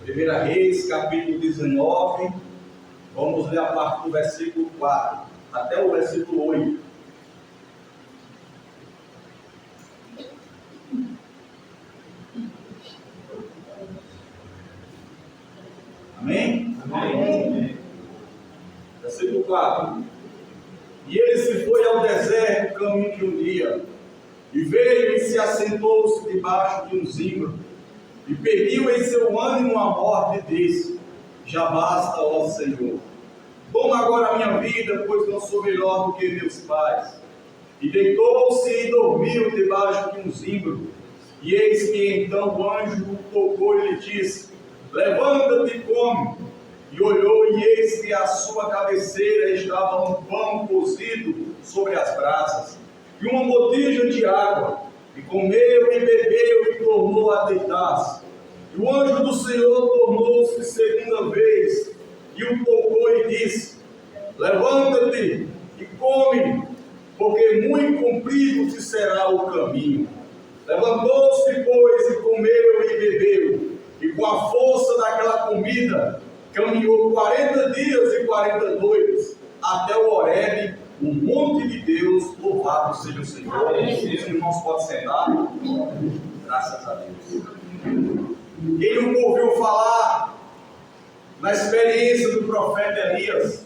1 Reis, capítulo 19, vamos ler a partir do versículo 4 até o versículo 8. Amém? Amém. Versículo 4. E ele se foi ao deserto, caminho de um dia, e veio e se assentou-se debaixo de um zimbro, e pediu em seu ânimo a morte, e disse: já basta, ó Senhor, toma agora a minha vida, pois não sou melhor do que meus pais. E deitou-se e dormiu debaixo de um zimbro. E eis que então o anjo o tocou e lhe disse: levanta-te e come. E olhou, e eis que à sua cabeceira estava um pão cozido sobre as brasas, e uma botija de água. E comeu e bebeu e tornou a deitar-se. E o anjo do Senhor tornou-se segunda vez, e o tocou e disse: levanta-te e come, porque muito comprido te será o caminho. Levantou-se, pois, e comeu e bebeu, e com a força daquela comida caminhou 40 dias e 40 noites, até o Horebe, o monte de Deus. Louvado seja o Senhor. Os irmãos podem sentar. Graças a Deus. Quem nunca ouviu falar na experiência do profeta Elias?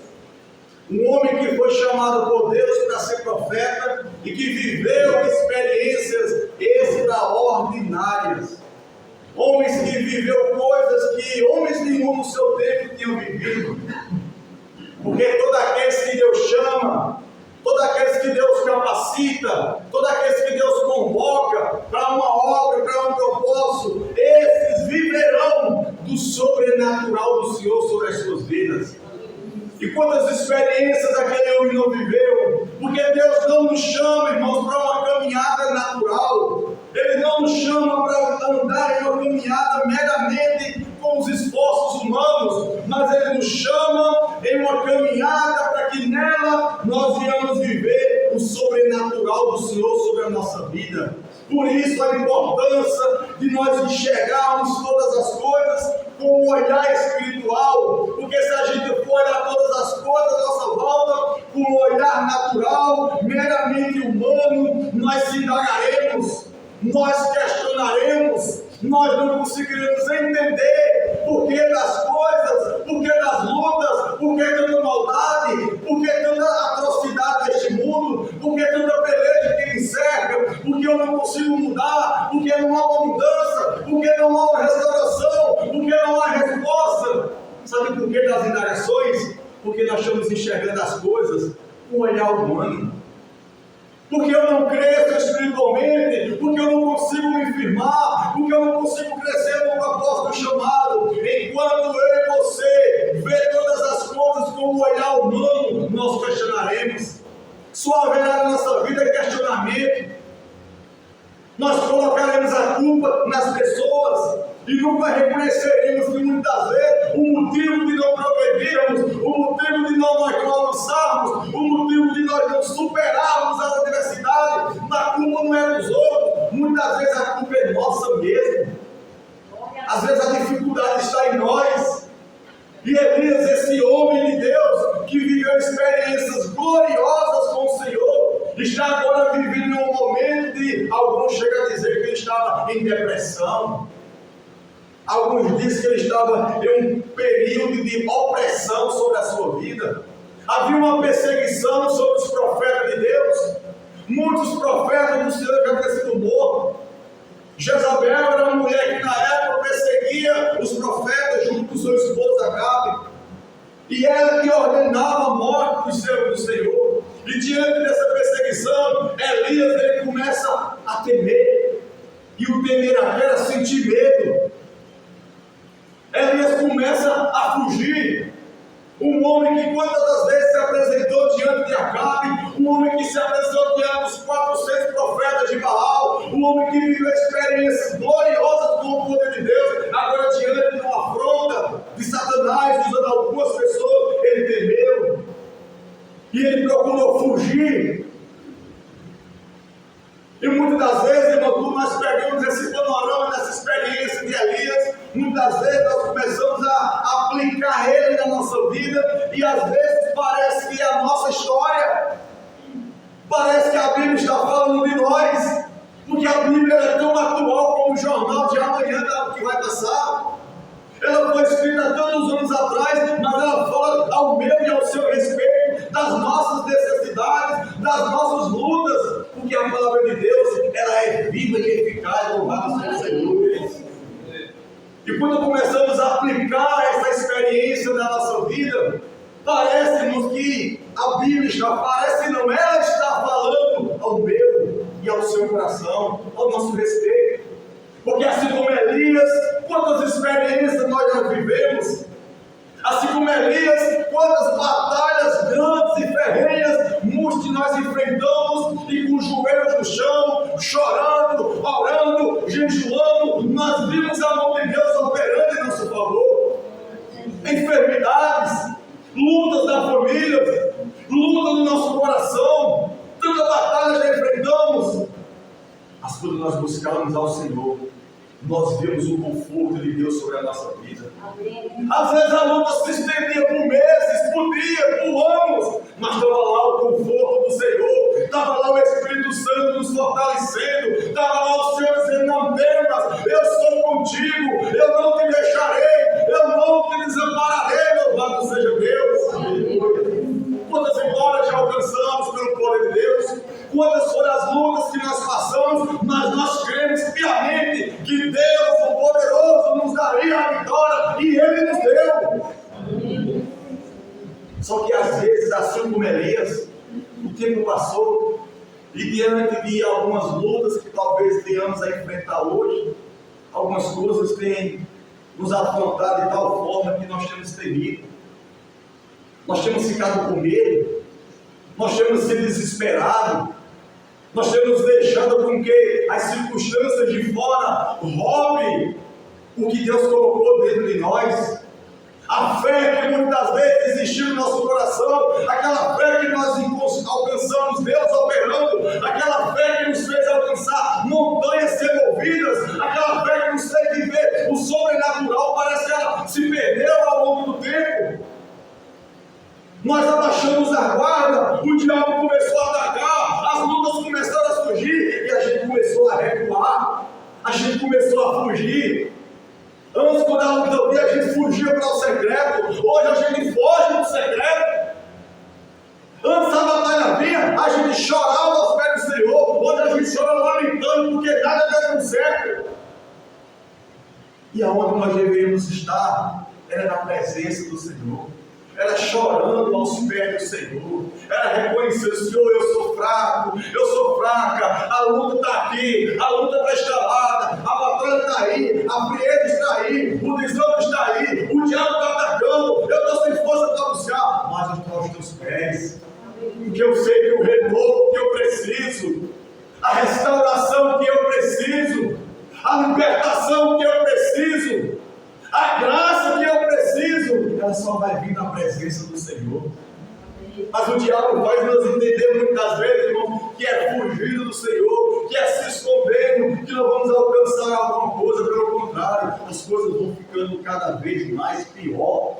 Um homem que foi chamado por Deus para ser profeta e que viveu experiências extraordinárias. Homens que viveu coisas que homens nenhum no seu tempo tinham vivido. Porque todos aqueles que Deus chama, todos aqueles que Deus capacita, todos aqueles que Deus convoca para uma obra, para um propósito, esses viverão do sobrenatural do Senhor sobre as suas vidas. E quantas experiências aquele homem não viveu? Porque Deus não nos chama, irmãos, para uma caminhada natural. Ele não nos chama para andar em uma caminhada meramente com os esforços humanos, mas Ele nos chama em uma caminhada para que nela nós venhamos viver o sobrenatural do Senhor sobre a nossa vida. Por isso a importância de nós enxergarmos todas as coisas com um olhar espiritual, porque se a gente for olhar todas as coisas à nossa volta com um olhar natural, meramente humano, nós se indagaremos, nós questionaremos, nós não conseguiremos entender por que das coisas, por que das lutas, por que tanta maldade, por que tanta atrocidade deste mundo, por que tanta peleja que me cerca, por que eu não consigo mudar, por que não há uma mudança, por que não há uma restauração, por que não há resposta. Sabe por que das indagações? Porque nós estamos enxergando as coisas com um olhar humano. Porque eu não cresço espiritualmente, porque eu não consigo me firmar, porque eu não consigo crescer no propósito chamado. Enquanto eu e você vê todas as coisas com um olhar humano, nós questionaremos. Só haverá na nossa vida questionamento. Nós colocaremos a culpa nas pessoas e nunca reconheceremos que muitas vezes o motivo de não progredirmos, o motivo de nós não avançarmos, o motivo de nós não superarmos as adversidades, a culpa não é dos outros, muitas vezes a culpa é nossa mesmo. Às vezes a dificuldade está em nós. E Elias, esse homem de Deus, que viveu experiências gloriosas com o Senhor, está agora vivendo um momento de, alguns chegam a dizer que ele estava em depressão. Alguns dizem que ele estava em um período de opressão sobre a sua vida. Havia uma perseguição sobre os profetas de Deus. Muitos profetas do Senhor já tinham sido mortos. Jezabel era uma mulher que na época perseguia os profetas junto com seu esposo Acabe. E ela que ordenava a morte dos servos do Senhor. E diante dessa perseguição, Elias ele começa a temer. E o temer aqui era sentir medo. Elias começa a fugir. Um homem que quantas das vezes se apresentou diante de Acabe, um homem que se apresentou diante dos 400 profetas de Baal, um homem que viveu experiências gloriosas com o poder de Deus, agora diante de uma afronta de Satanás, usando algumas pessoas, ele temeu, e ele procurou fugir. E muitas das vezes, irmão, nós pegamos esse panorama dessa experiência de Elias, muitas vezes vezes nós começamos a aplicar ele na nossa vida e às vezes parece que é a nossa história. Parece que a Bíblia está falando de nós, porque a Bíblia é tão atual como o jornal de amanhã que vai passar. Ela foi escrita há tantos anos atrás, mas ela fala ao meu e ao seu respeito, das nossas necessidades, das nossas lutas, porque a palavra de Deus, ela é viva e eficaz, louvado seja o Senhor. E quando começamos a aplicar essa experiência na nossa vida, parece-nos que a Bíblia parece não, ela está falando ao meu e ao seu coração, ao nosso respeito. Porque assim como Elias, quantas experiências nós já vivemos, assim como Elias, quantas batalhas grandes e ferrenhas muitos de nós enfrentamos e com os joelhos no chão, chorando, orando, jejuando, nós vimos a mão de Deus operando em nosso favor. Enfermidades, lutas da família, luta no nosso coração, tanta batalha já enfrentamos. Mas quando nós buscamos ao Senhor, nós vemos o conforto de Deus sobre a nossa vida. Às vezes a luta se estendia por meses, por dias, por anos, mas estava lá o conforto do Senhor, estava lá o Espírito Santo nos fortalecendo, estava lá o Senhor dizendo: não temas, eu sou contigo, eu não te deixarei, eu não te desampararei, louvado seja Deus. Quantas vitórias já alcançamos pelo poder de Deus, quantas foram as lutas que nós passamos, mas nós cremos piamente que Deus, o poderoso, nos daria a vitória, e Ele nos deu. Só que às vezes, assim como Elias, o tempo passou, e diante de algumas lutas que talvez tenhamos a enfrentar hoje, algumas coisas têm nos afrontado de tal forma que nós temos temido. Nós temos ficado com medo, nós temos sido desesperados, nós temos deixado com que as circunstâncias de fora roubem o que Deus colocou dentro de nós. A fé que muitas vezes existiu no nosso coração, aquela fé que nós alcançamos Deus operando, aquela fé que nos fez alcançar montanhas removidas, aquela fé que nos fez viver o sobrenatural, parece que ela se perdeu ao longo do tempo. Nós abaixamos a guarda, o diabo começou a atacar, as lutas começaram a surgir e a gente começou a recuar, a gente começou a fugir. Antes, quando a luta vinha, a gente fugia para o secreto, hoje a gente foge do secreto. Antes a batalha vinha, a gente chorava aos pés do Senhor, hoje a gente chora lamentando porque nada está dando certo. E aonde nós deveríamos estar era na presença do Senhor. Era chorando aos pés do Senhor, era reconhecendo: Senhor, eu sou fraco, eu sou fraca, a luta está aqui, a luta está instalada, a batalha está aí, a frieza está aí, o desânimo está aí, o diabo está atacando, eu estou sem força para buscar, mas eu estou aos teus pés, porque eu sei que o renovo que eu preciso, a restauração que eu preciso, a libertação que eu preciso, a graça que eu preciso, ela só vai vir na presença do Senhor. Mas o diabo faz nós entender muitas vezes, irmão, que é fugindo do Senhor, que é se escondendo, que não vamos alcançar alguma coisa. Pelo contrário, as coisas vão ficando cada vez mais pior.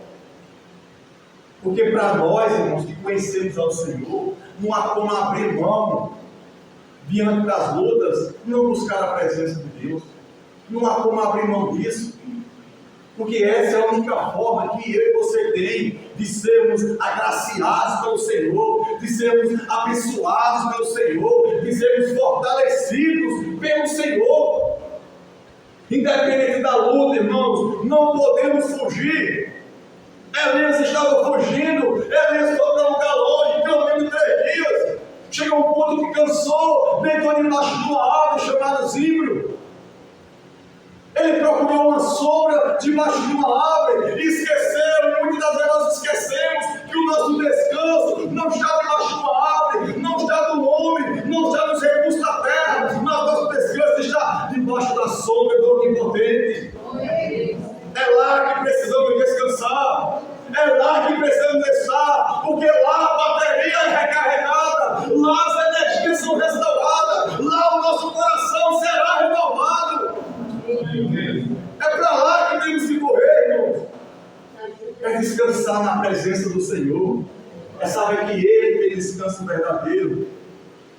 Porque para nós, irmãos, que conhecemos ao Senhor, não há como abrir mão diante das lutas, não buscar a presença de Deus. Não há como abrir mão disso. Porque essa é a única forma que eu e você tem de sermos agraciados pelo Senhor, de sermos abençoados pelo Senhor, de sermos fortalecidos pelo Senhor. Independente da luta, irmãos, não podemos fugir. Elias estava fugindo, Elias foi para um lugar longe, pelo menos 3 dias. Chegou um ponto que cansou, deitou debaixo de uma árvore chamada Zimbro. Ele procurou uma sombra debaixo de uma árvore e esqueceu, e muitas das vezes nós esquecemos que o nosso descanso não está debaixo de uma árvore, não está no homem, não está nos recursos da terra, mas nosso descanso está debaixo da sombra do Onipotente. É lá que precisamos descansar, é lá que precisamos estar, porque lá a bateria é recarregada, lá as energias são restauradas, lá o nosso coração será renovado. É para lá que temos que correr. descansar na presença do Senhor, é saber que Ele tem descanso verdadeiro,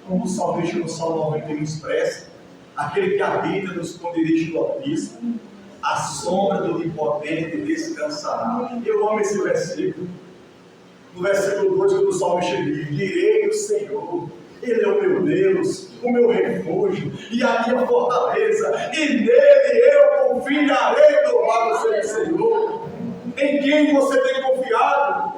como o salmista no Salmo 91 expressa: aquele que habita no esconderijo do Altíssimo, a sombra do Onipotente descansará. Eu amo esse versículo. No versículo 2, quando o salmista diz: direi do Senhor, Ele é o meu Deus, o meu refúgio e a minha fortaleza, e nele eu confiarei. Louvado seja o Senhor. Em quem você tem confiado?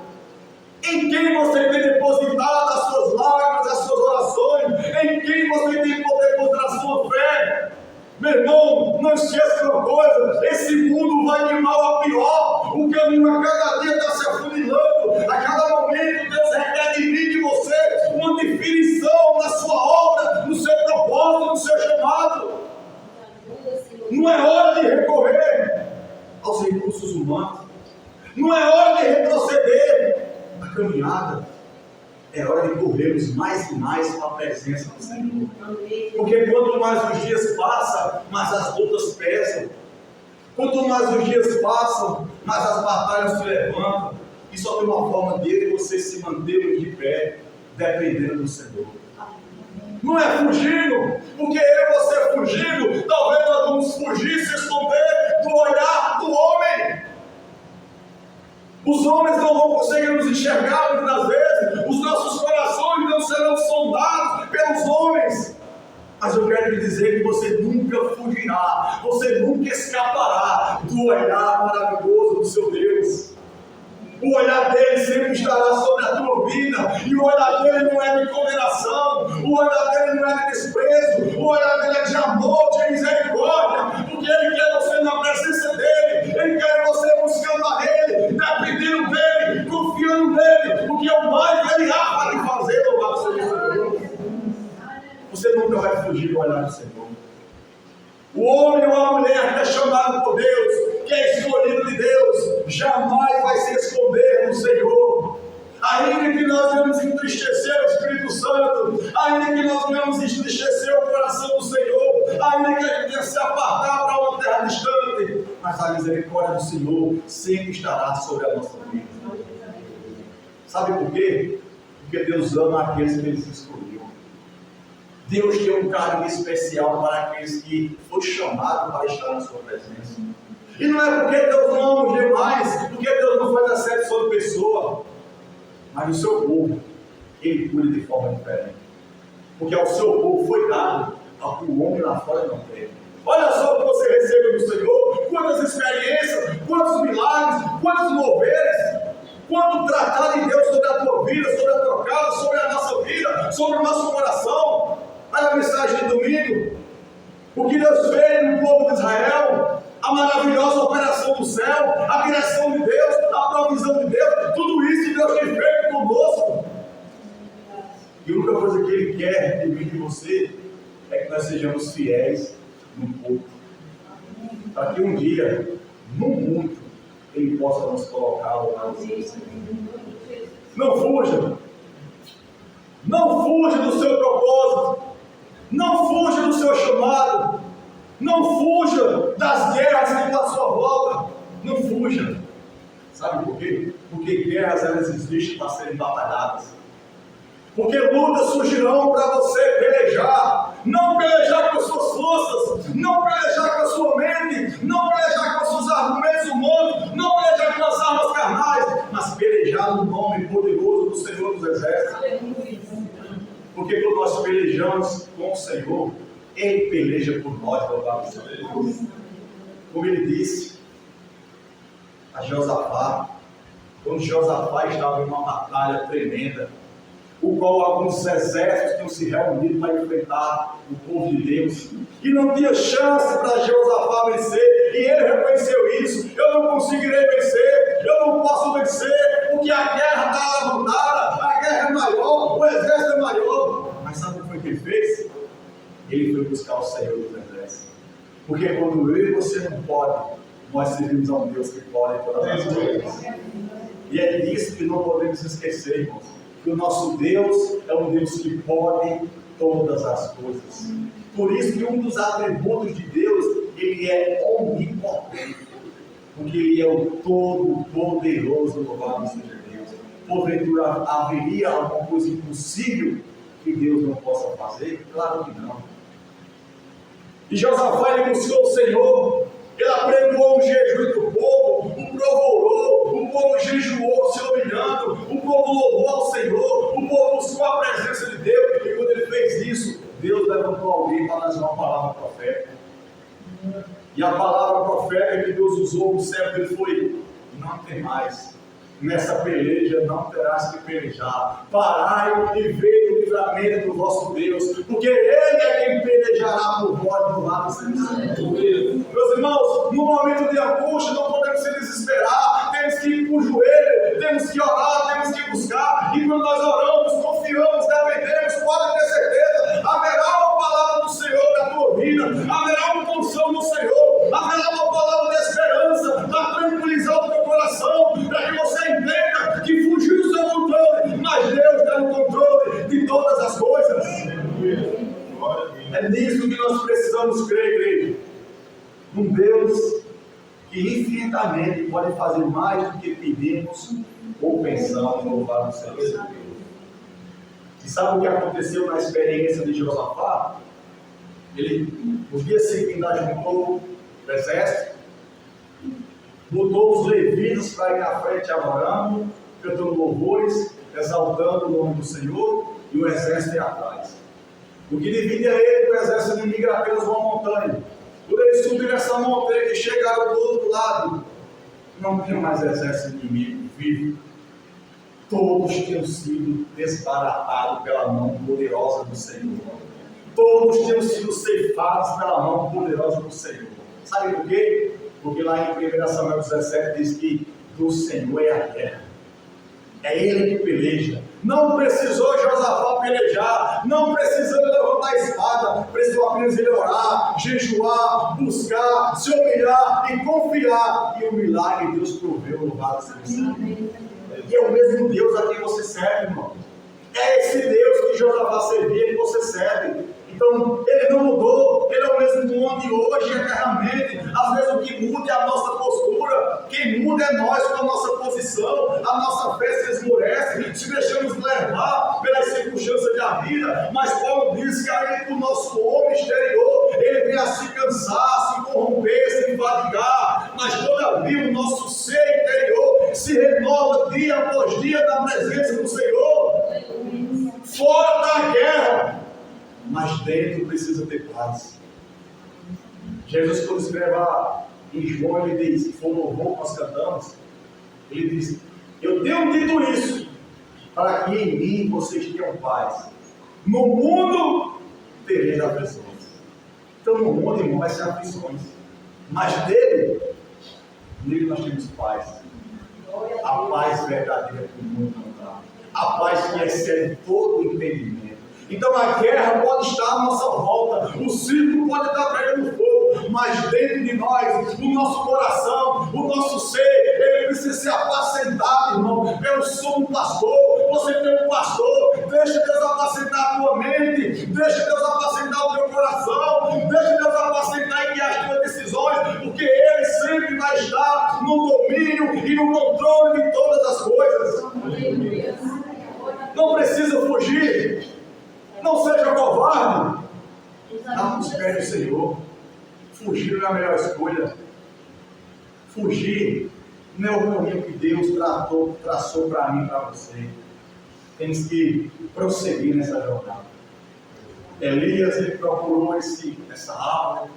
Em quem você tem depositado as suas lágrimas, as suas orações? Em quem você tem depositado a sua fé? Meu irmão, não esqueça uma coisa: esse mundo vai de mal a pior. O caminho a cada dia está se afunilando. A cada momento Deus requer de mim e de você uma definição na sua obra, no seu propósito, no seu chamado. Não é hora de recorrer aos recursos humanos. Não é hora de retroceder a caminhada. É hora de corrermos mais e mais para a presença do Senhor. Porque quanto mais os dias passam, mais as lutas pesam. Quanto mais os dias passam, mais as batalhas se levantam. E só tem uma forma de você se manter de pé, dependendo do Senhor. Não é fugindo, porque eu e você fugindo, talvez nós vamos fugir, se esconder do olhar do homem. Os homens não vão conseguir nos enxergar muitas vezes, os nossos corações não serão sondados pelos homens. Mas eu quero lhe dizer que você nunca fugirá, você nunca escapará do olhar maravilhoso do seu Deus. O olhar dele sempre estará sobre a tua vida, e o olhar dele não é de condenação, o olhar dele não é de desprezo, o olhar dele é de amor, de misericórdia, porque ele quer você na presença dele, ele quer você buscando a ele, dependendo dele, confiando nele, porque o mais ele há para lhe fazer. Louvado seja o Senhor. Você nunca vai fugir do olhar do Senhor. O homem ou a mulher que é chamado por Deus, que é escolhido de Deus, jamais vai se esconder do Senhor. Ainda que nós venhamos entristecer o Espírito Santo, ainda que nós venhamos entristecer o coração do Senhor, ainda que a gente venha se apartar para uma terra distante, mas a misericórdia do Senhor sempre estará sobre a nossa vida. Sabe por quê? Porque Deus ama aqueles que Ele escolheu. Deus tem um carinho especial para aqueles que foram chamados para estar na sua presença. E não é porque Deus não ama os demais, porque Deus não faz acepção de pessoa, mas no seu povo Ele cuida de forma diferente. Porque ao seu povo foi dado, ao que o homem lá fora não tem. Olha só o que você recebe do Senhor, quantas experiências, quantos milagres, quantos moveres, quanto tratar de Deus sobre a tua vida, sobre a tua casa, sobre a nossa vida, sobre o nosso coração. Olha a mensagem de domingo, o que Deus fez no povo de Israel, a maravilhosa operação do céu, a direção de Deus, a provisão de Deus, tudo isso Deus tem feito conosco. E a única coisa que Ele quer de mim e de você é que nós sejamos fiéis no pouco, para que um dia, no muito, Ele possa nos colocar ao lado do Senhor. Não fuja, não fuja do seu propósito. Não fuja do seu chamado. Não fuja das guerras que estão à sua volta. Não fuja. Sabe por quê? Porque guerras elas existem para serem batalhadas. Porque lutas surgirão para você pelejar. Não pelejar com as suas forças. Não pelejar com a sua mente. Não pelejar com os seus argumentos humanos. Não pelejar com as armas carnais. Mas pelejar no nome poderoso do Senhor dos Exércitos. Porque quando nós pelejamos com o Senhor, Ele peleja por nós, louvado seja Deus. Como Ele disse a Josafá, quando Josafá estava em uma batalha tremenda, o qual alguns exércitos tinham se reunido para enfrentar o povo de Deus, e não tinha chance para Josafá vencer, e ele reconheceu isso: eu não conseguirei vencer, eu não posso vencer, porque a guerra está levantada, a guerra é maior, o exército é maior. Mas sabe o que foi que ele fez? Ele foi buscar o Senhor dos Exércitos. Porque quando eu e você não podem, nós servimos a um Deus que pode todas as coisas. E é disso que não podemos esquecer, irmãos. Que o nosso Deus é um Deus que pode todas as coisas. Por isso que um dos atributos de Deus, Ele é onipotente. porque Ele é o Todo-Poderoso, louvado seja Deus. Porventura haveria alguma coisa impossível que Deus não possa fazer? Claro que não. E Josafá, ele buscou o Senhor, ele apregoou um jejum do povo, o povo orou, o povo jejuou se humilhando, o povo louvou ao Senhor, o povo buscou a presença de Deus, e quando ele fez isso, Deus levantou alguém para trazer uma palavra profética. E a palavra profética que Deus usou no servo dele foi: não tem mais. Nessa peleja não terás que pelejar. Parai e vede o livramento do vosso Deus, porque Ele é quem pelejará por vós no lado celestial. Meus irmãos, no momento de angústia não podemos se desesperar, temos que ir para o joelho, temos que orar, temos que buscar, e quando nós oramos, confiamos, dependemos, pode ter certeza, haverá uma palavra do Senhor na tua vida, haverá uma unção do Senhor, haverá uma palavra de esperança para tranquilizar o teu coração, para que você entenda que fugiu do seu controle, mas Deus está no controle de todas as coisas. É nisso que nós precisamos crer, igreja. Um Deus que infinitamente pode fazer mais do que pedimos ou pensamos, louvado seja Deus. E sabe o que aconteceu na experiência de Josafá? Ele, nos dias seguintes, juntou o exército, botou os levitas para ir na frente adorando, cantando louvores, exaltando o nome do Senhor, e o exército ia atrás. O que dividia ele do exército inimigo era apenas uma montanha. Quando eles subiram essa montanha e chegaram do outro lado, não tinha mais exército inimigo vivo. Todos tinham sido desbaratados pela mão poderosa do Senhor. Todos tinham sido ceifados pela mão poderosa do Senhor. Sabe por quê? Porque lá em 1 Samuel 17 diz que do Senhor é a guerra. É Ele que peleja. Não precisou Josafá pelejar, não precisou levantar a espada, precisou apenas ele orar, jejuar, buscar, se humilhar e confiar. E o milagre Deus proveu, louvado seja o Senhor. E é o mesmo Deus a quem você serve, irmão. É esse Deus que Josafá servia que você serve. Então, ele não mudou, ele é o mesmo ontem, hoje, eternamente. Às vezes o que muda é a nossa postura, quem muda é nós com a nossa posição, a nossa fé se esmurece, se deixamos levar pelas circunstâncias da vida. Mas Paulo diz que aí o nosso homem exterior, ele vem a se cansar, se corromper, se enfadigar, mas todavia o nosso ser interior se renova dia após dia na presença do Senhor. Fora da guerra, mas dentro precisa ter paz. Jesus, quando escreve em João, ele diz, que foi o louvor que nós cantamos, ele diz: eu tenho dito isso, para que em mim vocês tenham paz. No mundo tereis aflições. Então no mundo, irmão, vai ser aflições, mas nele nós temos paz. A paz verdadeira que o mundo não dá, a paz que excede todo o entendimento. Então a guerra pode estar à nossa volta, o circo pode estar pegando fogo, mas dentro de nós, o nosso coração, o nosso ser, ele precisa ser apacentado, irmão. Eu sou um pastor, você tem um pastor, deixa Deus apacentar a tua mente, deixa Deus apacentar o teu coração, deixa Deus apacentar e guiar as tuas decisões, porque Ele sempre vai estar no domínio e no controle de todas as coisas. Não precisa fugir. Não seja covarde. Está nos pés do Senhor. Fugir não é a melhor escolha. Fugir não é o caminho que Deus traçou para mim e para você. Temos que prosseguir nessa jornada. Elias, ele procurou essa árvore,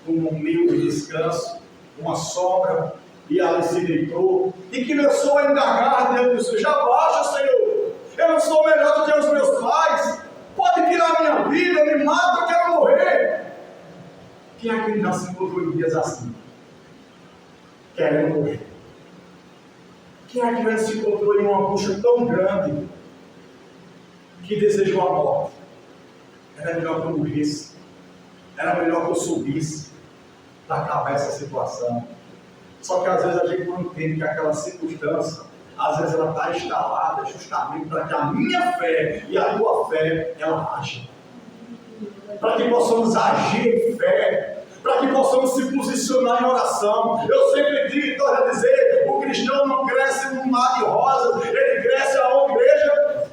um humilde descanso, uma sombra, e ali se deitou. E começou a indagar diante do Senhor: já baixa, Senhor. Eu não sou melhor do que os meus pais. Pode tirar a minha vida, me mata, eu quero morrer. Quem é que já se encontrou em dias assim? Querendo morrer. Quem é que já se encontrou em uma angústia tão grande que desejou a morte? Era melhor que eu morresse. Era melhor que eu subisse para acabar essa situação. Só que às vezes a gente não entende que aquela circunstância, às vezes ela está instalada justamente para que a minha fé e a tua fé, ela haja. Para que possamos agir em fé, para que possamos se posicionar em oração. Eu sempre digo e torno a dizer, o cristão não cresce num mar de rosas, ele cresce aonde, igreja?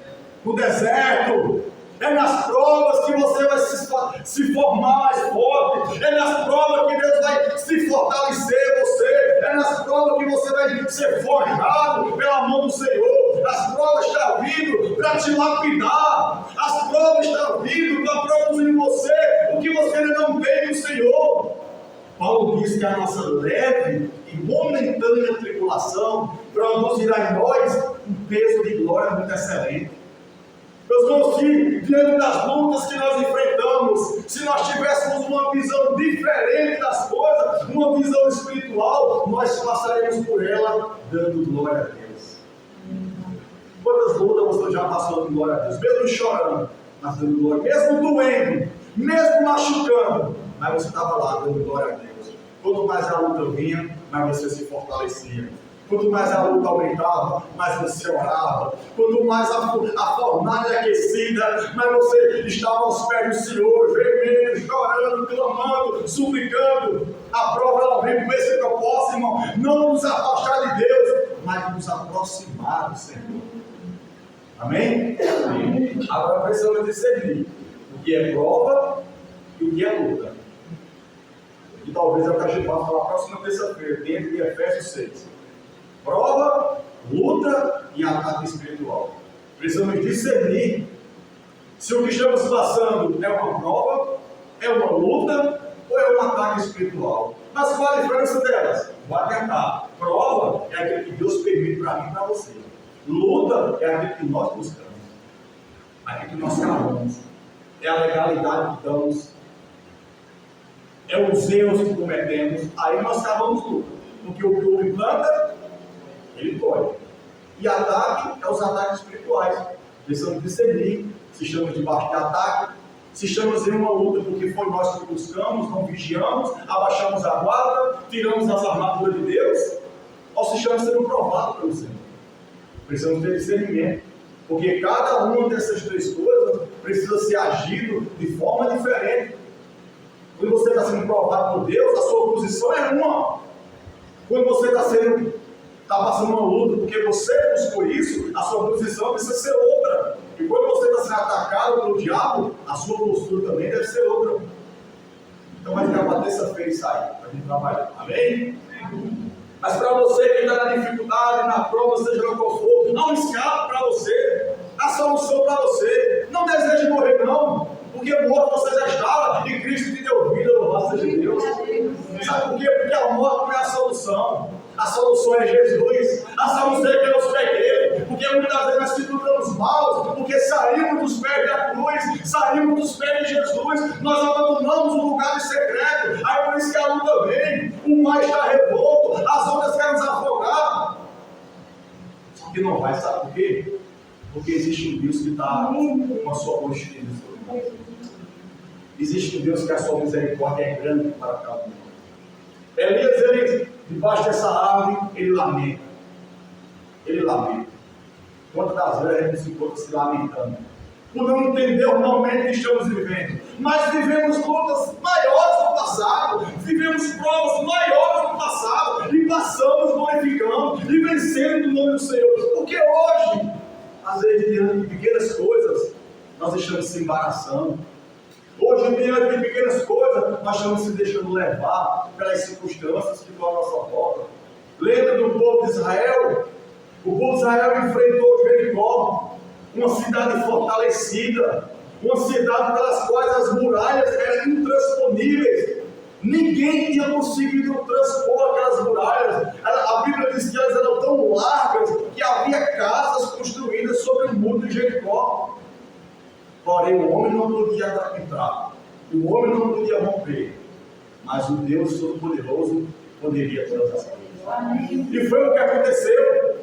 No deserto. É nas provas que você vai se formar mais forte. É nas provas que Deus vai se fortalecer você. É nas provas que você vai ser forjado pela mão do Senhor. As provas estão vindo para te lapidar. As provas estão vindo para produzir em você o que você ainda não tem no Senhor. Paulo diz que a nossa leve e momentânea tribulação produzirá em nós um peso de glória muito excelente. Meus irmãos, que diante das lutas que nós enfrentamos, se nós tivéssemos uma visão diferente das coisas, uma visão espiritual, nós passaremos por ela dando glória a Deus. Quantas lutas você já passou dando glória a Deus? Mesmo chorando, mas dando glória, mesmo doendo, mesmo machucando, mas você estava lá dando glória a Deus. Quanto mais a luta vinha, mais você se fortalecia. Quanto mais a luta aumentava, mais você orava. Quanto mais a fornalha aquecida, mais você estava aos pés do Senhor, gemendo, chorando, clamando, suplicando. A prova ela vem com esse propósito, irmão, não nos afastar de Deus, mas nos aproximar do Senhor. Amém? Amém. Agora precisamos discernir o que é prova e o que é luta. E talvez é o que a gente vai falar na próxima terça-feira, dentro de Efésios 6. Prova, luta e ataque espiritual. Precisamos discernir se o que estamos passando é uma prova, é uma luta ou é um ataque espiritual. Mas qual a diferença delas? Vou atentar. Prova é aquilo que Deus permite para mim e para você. Luta é aquilo que nós buscamos, aquilo que nós cavamos, é a legalidade que damos, é os erros que cometemos. Aí nós cavamos luta, porque o que o homem planta, ele colhe. E ataque é os ataques espirituais. Precisamos discernir se estamos debaixo de ataque, se estamos em uma luta porque foi nós que buscamos, não vigiamos, abaixamos a guarda, tiramos as armaduras de Deus, ou se estamos sendo provados pelo Senhor. Precisamos ter discernimento, porque cada uma dessas três coisas precisa ser agido de forma diferente. Quando você está sendo provado por Deus, a sua posição é uma. Quando você está passando uma luta porque você buscou isso, a sua posição precisa ser outra. E quando você está sendo atacado pelo diabo, a sua postura também deve ser outra. Então vai ficar para terça-feira e sair, para a gente trabalhar. Amém? Mas para você que está na dificuldade, na prova, seja lá qual for, há um escape para você, há solução para você. Não deseje morrer, não, porque morto você já estava e Cristo te deu vida, louvado seja Deus. Sabe por quê? Porque a morte não é a solução. A solução é Jesus. A solução é pelos pés dele. Porque muitas vezes nós ficamos maus, porque saímos dos pés da cruz, saímos dos pés de Jesus, nós abandonamos o lugar de secreto. Aí por isso que a luta vem, o mar está revolto, as ondas querem nos afogar. Só que não vai, sabe por quê? Porque existe um Deus que está com a sua mão estendida sobre nós. Existe um Deus que a sua misericórdia é grande para cada um. Elias, ele, debaixo dessa árvore, ele lamenta. Ele lamenta. Quantas das vezes a gente se encontra se lamentando? Por não entender o momento que estamos vivendo. Mas vivemos lutas maiores no passado. Vivemos provas maiores no passado. E passamos glorificando e vencendo no nome do Senhor. Porque hoje, às vezes, diante de pequenas coisas, nós estamos se embaraçando. Hoje, diante de pequenas coisas, nós estamos se deixando levar pelas circunstâncias que estão à nossa volta. Lembra do povo de Israel? O povo de Israel enfrentou Jericó, uma cidade fortalecida, uma cidade pelas quais as muralhas eram intransponíveis. Ninguém tinha conseguido transpor aquelas muralhas. A Bíblia diz que elas eram tão largas que havia casas construídas sobre o muro de Jericó. Porém, o homem não podia entrar, o homem não podia romper, mas o Deus Todo-Poderoso poderia todas as coisas. E foi o que aconteceu.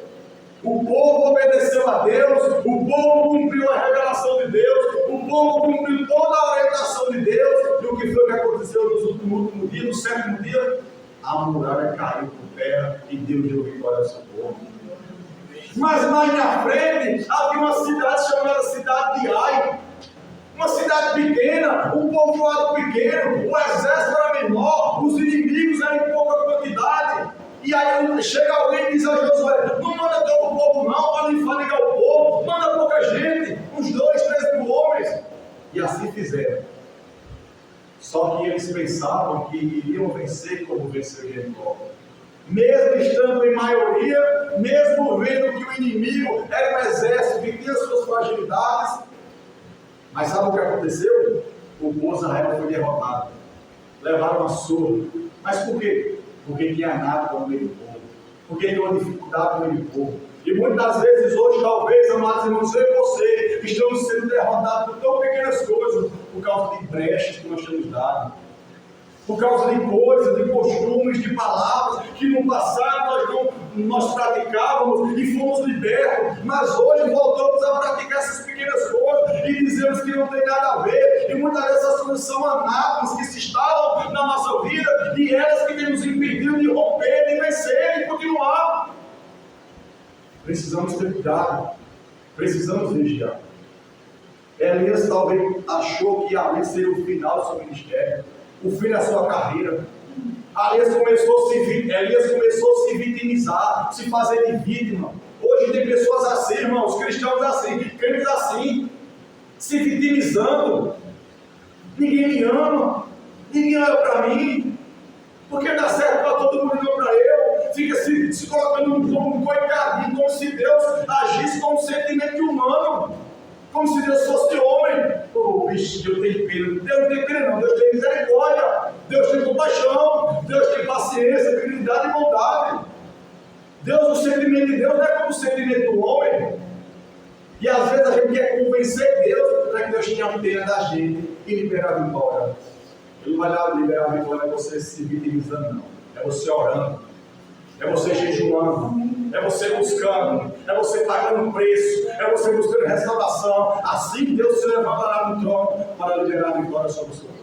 O povo obedeceu a Deus, o povo cumpriu a revelação de Deus, o povo cumpriu toda a orientação de Deus. E o que foi que aconteceu no último dia, no sétimo dia? A muralha caiu por terra e Deus deu vitória ao seu povo. Mas mais na frente havia uma cidade chamada Cidade de Ai. uma cidade pequena, um povoado pequeno, o exército era menor, os inimigos eram em pouca quantidade. E aí chega alguém e diz a Josué: não manda todo o povo não, para não fadigar o povo, manda pouca gente, uns 2, 3 mil homens. E assim fizeram. Só que eles pensavam que iriam vencer como venceu Jericó. Mesmo estando em maioria, mesmo vendo que o inimigo era um exército que tinha suas fragilidades, mas sabe o que aconteceu? O povo de Israel foi derrotado. Levaram uma surra. Mas por quê? Porque tinha nada no meio do povo. Porque tinha uma dificuldade no meio do povo. E muitas vezes hoje, talvez, amados irmãos, eu e você, estamos sendo derrotados por tão pequenas coisas, por causa de brechas que nós temos dado. Por causa de coisas, de costumes, de palavras que no passado nós praticávamos e fomos libertos, mas hoje voltamos a praticar essas pequenas coisas e dizemos que não tem nada a ver. E muitas dessas coisas são anátemas que se instalam na nossa vida e elas que têm nos impedido de romper, de vencer e continuar. Precisamos ter cuidado, precisamos vigiar. Elias talvez achou que ali seria o final do seu ministério, o fim da sua carreira. Elias começou a se vitimizar, se fazer de vítima. Hoje tem pessoas assim, irmãos, cristãos assim, crentes assim, se vitimizando. Ninguém me ama, ninguém olha para mim, porque dá certo para todo mundo e não para eu. Fica se colocando como um coitadinho, como se Deus agisse com um sentimento humano, como se Deus fosse homem. Bicho, Deus tem pena. Deus não tem pena não, Deus tem misericórdia, Deus tem compaixão, Deus tem paciência, dignidade e bondade. Deus, o sentimento de Deus não é como o sentimento do homem. E às vezes a gente quer convencer Deus para que Deus tenha pena da gente e liberar a vitória. Ele não vai liberar a vitória, é você se vitimizando, não. É você orando, é você jejuando, é você buscando, é você pagando preço, é você buscando restauração. Assim Deus se levantará no trono para liberar a vitória sobre o seu povo.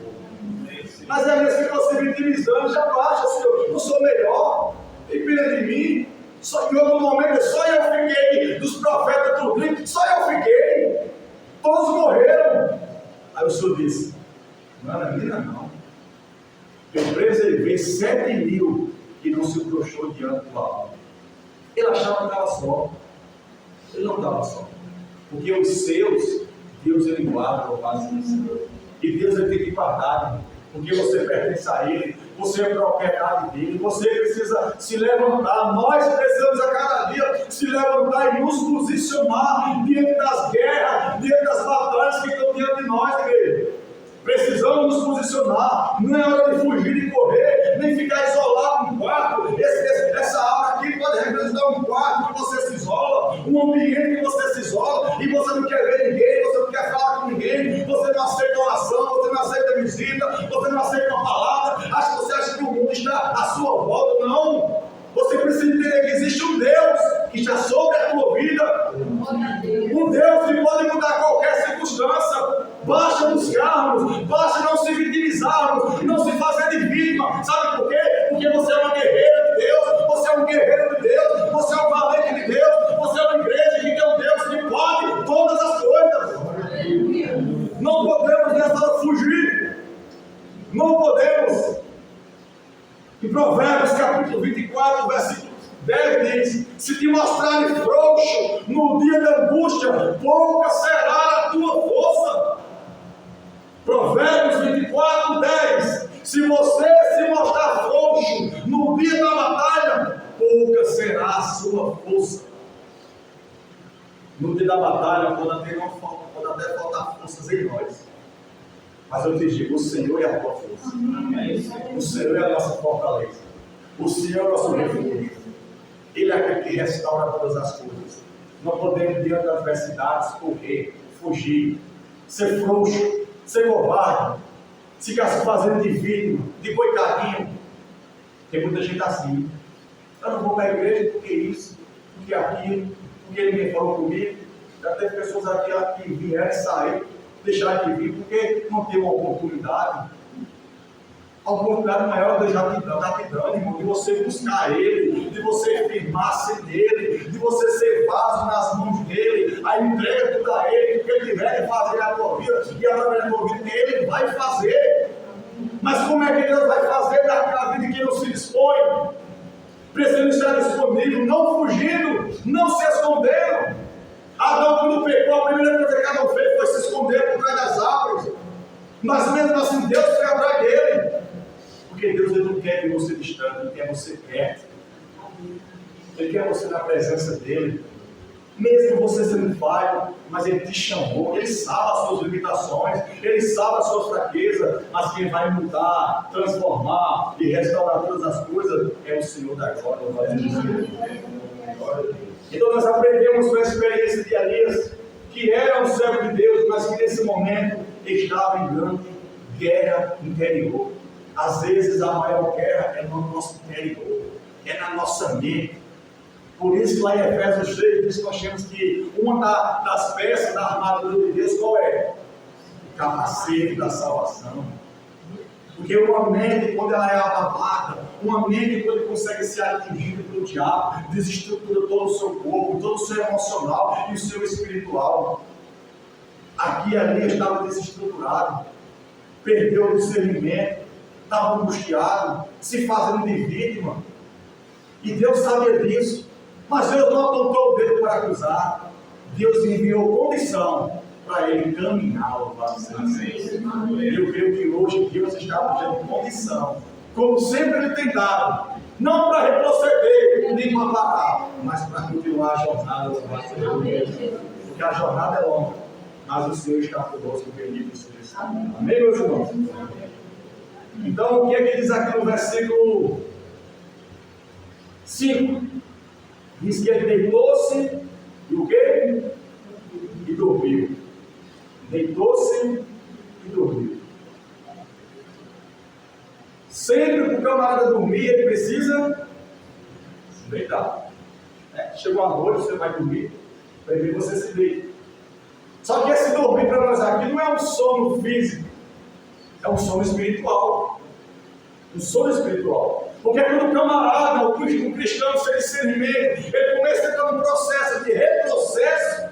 Mas é mesmo que você vitimizando, já baixa, Senhor, eu sou melhor, tem pena de mim. Só que em outro momento, só eu fiquei dos profetas do livro, só eu fiquei, todos morreram. Aí o Senhor disse: não era mina não, eu preservei 7.000 que não se prostrou diante do Baal. Ele achava que estava só. Ele não estava só. Porque os seus, Deus ele guarda o base do Senhor. E Deus ele tem que guardar. Porque você pertence a Ele. Você é propriedade dele. Você precisa se levantar. Nós precisamos a cada dia se levantar e nos posicionar diante das guerras, diante das batalhas que estão diante de nós, igreja. Precisamos nos posicionar. Não é hora de fugir e correr, nem ficar isolado num quarto. Essa aula aqui pode representar um quarto que você se isola, um ambiente que você se isola, e você não quer ver ninguém, você não quer falar com ninguém, você não aceita oração, você não aceita visita, você não aceita uma palavra. Você acha que o mundo está à sua volta? Não. Você precisa entender que existe um Deus que está sobre a tua vida. Um Deus que pode mudar qualquer circunstância. Basta buscarmos, basta não se vitimizarmos, não se fazer de vítima. Sabe por quê? Porque você é uma guerreira de Deus, você é um guerreiro de Deus, você é um valente de Deus, você é uma igreja que tem um Deus que pode todas as coisas. Não podemos nessa hora fugir. Não podemos. Em Provérbios capítulo 24, versículo 10 diz: se te mostrares frouxo no dia da angústia, pouca será a tua força. Provérbios 24, 10: se você se mostrar frouxo no dia da batalha, pouca será a sua força. No dia da batalha pode até faltar forças em nós. Mas eu te digo, o Senhor é a tua força. O Senhor é a nossa fortaleza. O Senhor é o nosso refúgio. Ele é aquele que restaura todas as coisas. Não podemos, diante das adversidades, correr, fugir, ser frouxo, ser covarde, ficar se fazendo de vítima, de coitadinho. Tem muita gente assim. Eu não vou para a igreja porque isso, porque aquilo, porque ninguém falou comigo. Já teve pessoas aqui que vieram e saíram, deixar de vir porque não tem uma oportunidade. A oportunidade maior Deus já te dando, irmão, de você buscar Ele, de você firmar-se nele, de você ser vaso nas mãos dele. A aí entrega tudo a Ele, o que Ele tiver de fazer na tua vida, e através da tua vida, Ele vai fazer. Mas como é que Deus vai fazer na vida de quem não se dispõe? Precisa estar disponível, não fugindo, não se escondendo. Adão, quando pecou, a primeira coisa que Adão fez foi se esconder por trás das árvores. Mas mesmo assim, Deus foi atrás dele. Porque Deus ele não quer que você distante, Ele quer você perto. Ele quer você na presença dEle. Mesmo você sendo falho, mas Ele te chamou, Ele sabe as suas limitações, Ele sabe as suas fraquezas, mas quem vai mudar, transformar e restaurar todas as coisas é o Senhor da glória. Então nós aprendemos com a experiência de Elias, que era um servo de Deus, mas que nesse momento estava em grande guerra interior. Às vezes a maior guerra é no nosso interior, é na nossa mente. Por isso, lá em Efésios 6, diz que nós temos que uma das peças da armadura de Deus, qual é? O capacete da salvação. Porque uma mente, quando ela é abalada, uma mente, quando consegue ser atingida pelo diabo, desestrutura todo o seu corpo, todo o seu emocional e o seu espiritual. Aqui e ali estava desestruturado, perdeu o discernimento, estava angustiado, se fazendo de vítima. E Deus sabia disso. Mas Deus não apontou o dedo para acusar. Deus enviou condição para ele caminhá-lo para o céu. Eu creio que hoje Deus está dando condição, como sempre Ele tem dado, não para retroceder, nem para parar, mas para continuar a jornada. Porque a jornada é longa, mas o Senhor está conosco, bendito seja. Amém, meus irmãos? Então, o que é que diz aqui no versículo 5? Diz que ele deitou-se e o quê? E dormiu. Deitou-se e dormiu. Sempre que o camarada dormir, ele precisa se deitar. Chegou a noite, você vai dormir, primeiro você se deita. Só que esse dormir para nós aqui não é um sono físico, é um sono espiritual. Um sono espiritual. Porque quando o camarada, o cristão sem discernimento, ele começa a entrar num processo de retrocesso,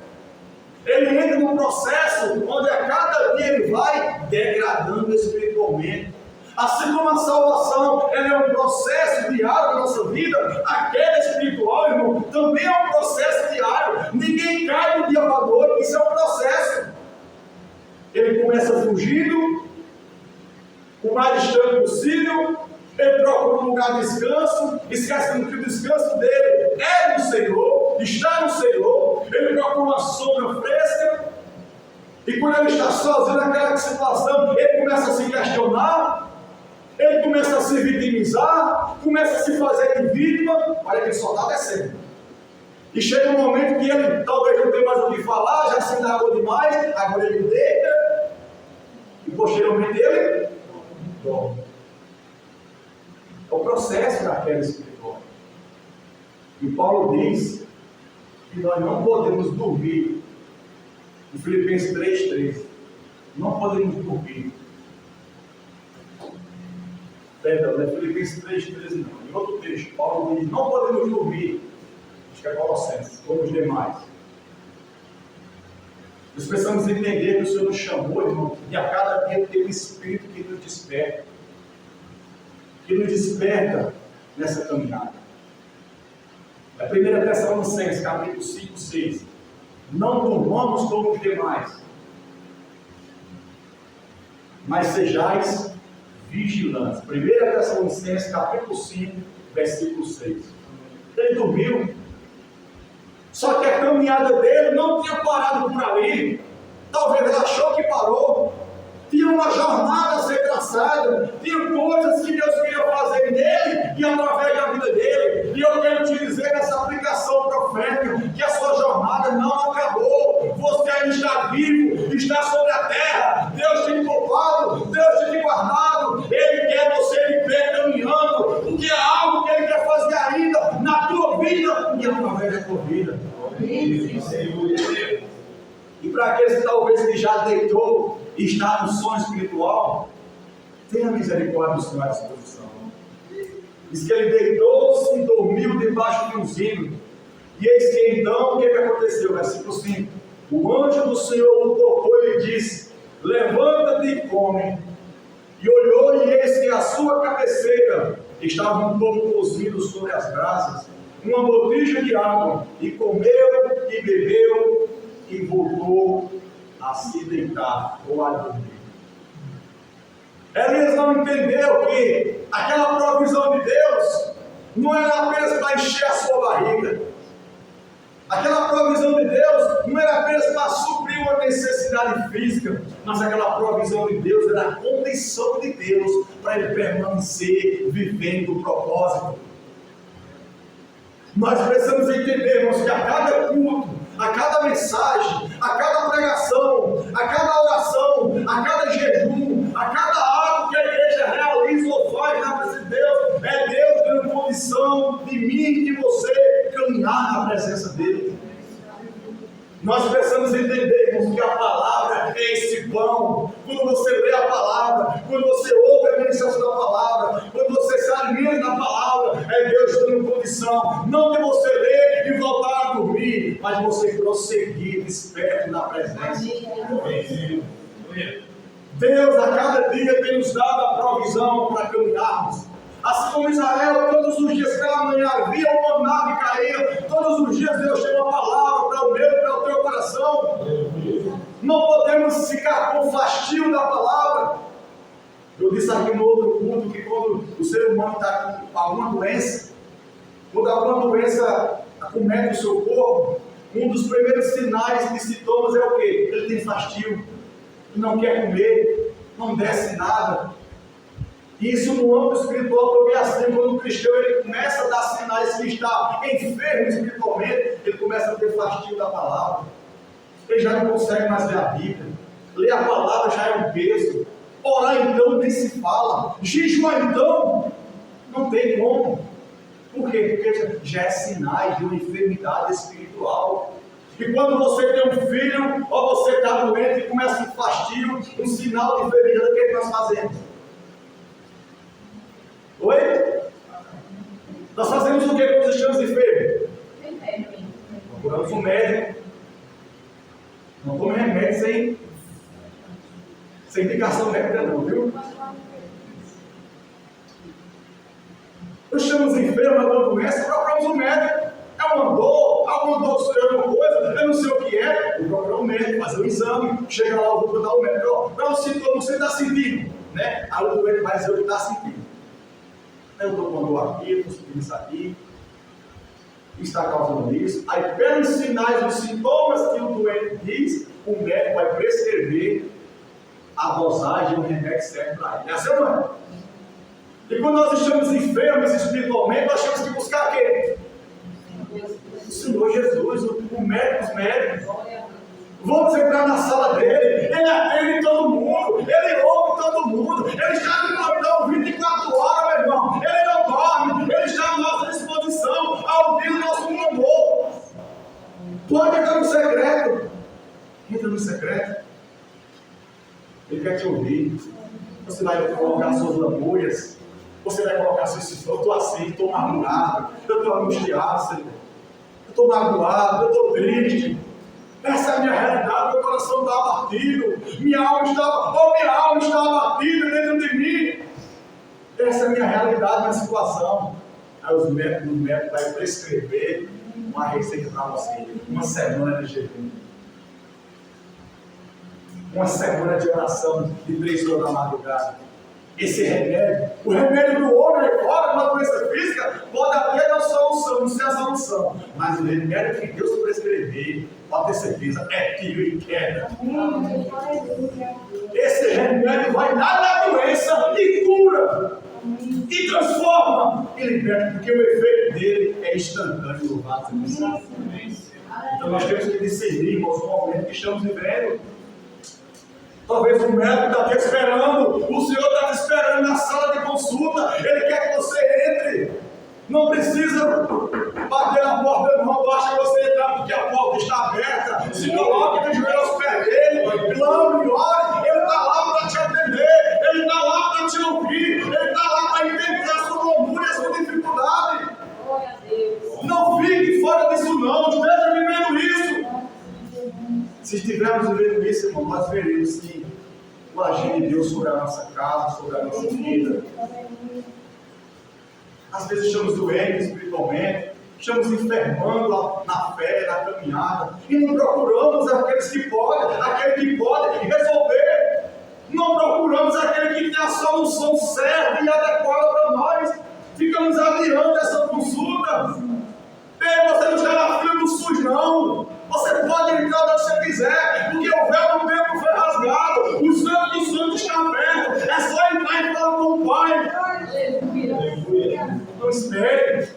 ele entra num processo onde a cada dia ele vai degradando espiritualmente. Assim como a salvação ela é um processo diário da nossa vida, a queda espiritual, irmão, também é um processo diário. Ninguém cai do dia para a noite, isso é um processo. Ele começa fugindo, o mais distante possível, ele procura um lugar de descanso, esquecendo que o descanso dele é no Senhor, está no Senhor. Ele procura uma sombra fresca, e quando ele está sozinho naquela situação, ele começa a se questionar, ele começa a se vitimizar, começa a se fazer de vítima. Olha que ele só está descendo. E chega um momento que ele talvez não tenha mais o que falar, já se indagou demais, agora ele deita, e posteriormente ele dorme. É o processo da queda espiritual. E Paulo diz que nós não podemos dormir. Em Filipenses 3,13. Não podemos dormir. Perdão, não é Filipenses 3,13 não. Em outro texto, Paulo diz: não podemos dormir. Acho que é Colossenses, como os demais. Nós precisamos entender que o Senhor nos chamou, irmão, e a cada dia tem um Espírito que nos desperta. Que nos desperta nessa caminhada. É 1 Tessalonicenses, capítulo 5, 6. Não durmamos como os demais, mas sejais vigilantes. 1 Tessalonicenses, capítulo 5, versículo 6. Ele dormiu, só que a caminhada dele não tinha parado por ali. Talvez ele achou que parou. Tinha uma jornada a ser traçada, tinha coisas que Deus queria fazer nele e através da vida dele. E eu quero te dizer nessa aplicação profética que a sua jornada não acabou. Você ainda está vivo, está sobre a terra. Deus tem poupado, Deus tem guardado. Ele quer você de pé caminhando, porque é algo que Ele quer fazer ainda na tua vida e através da tua vida. E para aqueles que talvez que já deitou e está no sono espiritual, tenha misericórdia do Senhor à disposição. Diz que ele deitou-se e dormiu debaixo de um zimbro. E eis que então, o que aconteceu? Versículo 5. o anjo do Senhor o tocou e lhe disse: levanta-te e come. E olhou, e eis que à sua cabeceira estava um pão cozido sobre as brasas, uma botija de água, e comeu e bebeu, e voltou a se deitar ou a dormir. Elias não entendeu que aquela provisão de Deus não era apenas para encher a sua barriga. Aquela provisão de Deus não era apenas para suprir uma necessidade física, mas aquela provisão de Deus era a condição de Deus para ele permanecer vivendo o propósito. Nós precisamos entender, irmãos, que a cada culto, a cada mensagem, a cada pregação, a cada oração, a cada jejum, a cada ato que a igreja realiza ou faz na presença de Deus, é Deus dando condição de mim e de você caminhar na presença dele. Nós precisamos entender, irmãos, que a palavra é esse pão. Quando você lê a palavra, quando você ouve a ministração da palavra, quando você se alimenta da palavra, é Deus dando condição, não de você ler e voltar a dormir, mas de você prosseguir desperto na presença. Deus a cada dia tem nos dado a provisão para caminharmos. Assim como Israel, todos os dias pela manhã havia uma maná que caía, todos os dias Deus tem uma palavra para o meu e para o teu coração. Não podemos ficar com fastio da palavra. Eu disse aqui no outro culto que quando o ser humano está com alguma doença, quando alguma doença acomete o seu corpo, um dos primeiros sinais e sintomas é o quê? Ele tem fastio, não quer comer, não desce nada. Isso no âmbito espiritual também é assim. Quando o cristão ele começa a dar sinais que está enfermo espiritualmente, ele começa a ter fastio da palavra. Ele já não consegue mais ler a Bíblia. Ler a palavra já é um peso. Orar então nem se fala. Jejuar então não tem como. Por quê? Porque já é sinais de uma enfermidade espiritual. E quando você tem um filho, ou você está doente e começa um fastio, um sinal de enfermidade, o que nós fazemos? Oi? Nós fazemos o que quando estamos enfermos? Procuramos um médico. Não tome remédio sem indicação médica não, viu? Nós estamos enfermos, alguma doença, procuramos um médico. É uma dor, alguma dor que alguma coisa, eu não sei o que é. Eu procuro um médico, fazer um exame, chega lá, eu vou botar o médico. Qual é o sintoma que você está sentindo? Né? Aí o doente vai dizer o que está sentindo. Eu estou com dor aqui, estou sentindo isso aqui, está causando isso. Aí, pelos sinais, os sintomas que o doente diz, o médico vai prescrever a dosagem, o remédio certo para ele. É assim, não é? E quando nós estamos enfermos espiritualmente, nós temos que buscar quem? O Senhor Jesus, o médico, os médicos. Vamos entrar na sala dele, ele atende todo mundo, ele ouve todo mundo, ele está no plantão 24 horas, meu irmão, ele não dorme, ele está à nossa disposição, a ouvir o nosso clamor. Pode entrar no secreto, entra no secreto, ele quer te ouvir. Você vai colocar suas lamúrias, você vai colocar seus sintomas. Eu estou assim, estou amargurado, eu estou angustiado, Senhor, eu estou magoado, eu estou triste. Essa é a minha realidade, meu coração está abatido, minha alma está abatida dentro de mim. Essa é a minha realidade, minha situação. Aí os médicos vão prescrever uma receita para você, uma semana de jejum, uma semana de oração de 3 horas da madrugada. Esse remédio, o remédio do homem aí fora, uma doença física, pode até não ser a solução, mas o remédio que Deus prescrever, pode ter certeza, é tiro e queda. Esse remédio vai lá na doença e cura, e transforma, e liberta, porque o efeito dele é instantâneo, louvado seja Deus. Então nós temos que discernir, irmãos, no momento que estamos vivendo. Talvez o médico está te esperando, o Senhor está te esperando na sala de consulta, Ele quer que você entre. Não precisa bater na porta, não basta você entrar porque a porta está aberta. Se coloque de joelhos aos pés dele, clame, ore, Ele está lá para te atender, Ele está lá para te ouvir, Ele está lá para entender a sua loucura e a sua dificuldade. Não fique fora disso não, esteja vivendo isso. Se estivermos vivendo isso, irmão, nós veremos sim o agir de Deus sobre a nossa casa, sobre a nossa vida. Às vezes estamos doentes espiritualmente, estamos enfermando na fé, na caminhada, e não procuramos aqueles que podem, aquele que pode resolver. Não procuramos aquele que tem a solução certa e adequada para nós. Ficamos adiando essa consulta. Bem, você não está na fila do SUS, não. Você pode entrar onde você quiser, porque o véu do templo foi rasgado, o santo do santo está aberto. É só entrar e falar com o Pai. Não espere.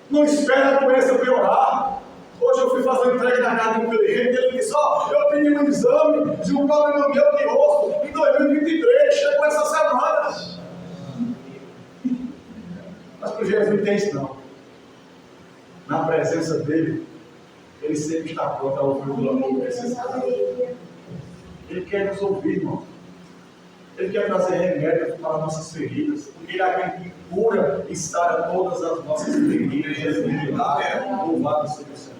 Não espere a doença piorar. Hoje eu fui fazer uma entrega na casa de um cliente e ele disse: eu pedi um exame de um problema meu de rosto em 2023, chegou essa semana. Mas para Jesus não tem isso não. Na presença dele, ele sempre está pronto a ouvir o clamor necessário. Ele quer nos ouvir, irmão. Ele quer trazer remédio para nossas feridas, porque ele é aquele que cura e sara todas as nossas feridas. Louvado seja o Senhor.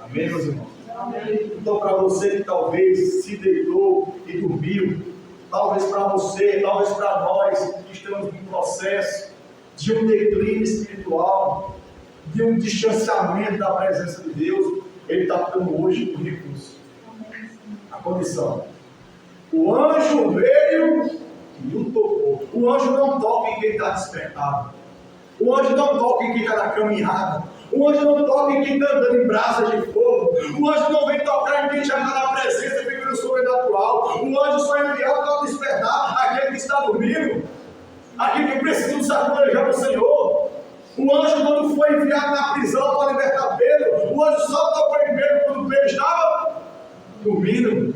Amém, meus irmãos? Amém. Então, para você que talvez se deitou e dormiu, talvez para você, talvez para nós que estamos em processo de um declínio espiritual, de um distanciamento da presença de Deus, Ele está dando hoje um recurso. A condição. O anjo veio e o tocou. O anjo não toca em quem está despertado. O anjo não toca em quem está na caminhada. O anjo não toca em quem está andando em brasas de fogo. O anjo não vem tocar em quem já está na presença e vive no sobrenatural. O anjo só é enviado para despertar aquele que está dormindo, aquele que precisa do saculejar do Senhor. O anjo, quando foi enviado na prisão para libertar Pedro, o anjo só tocou em Pedro quando Pedro estava dormindo.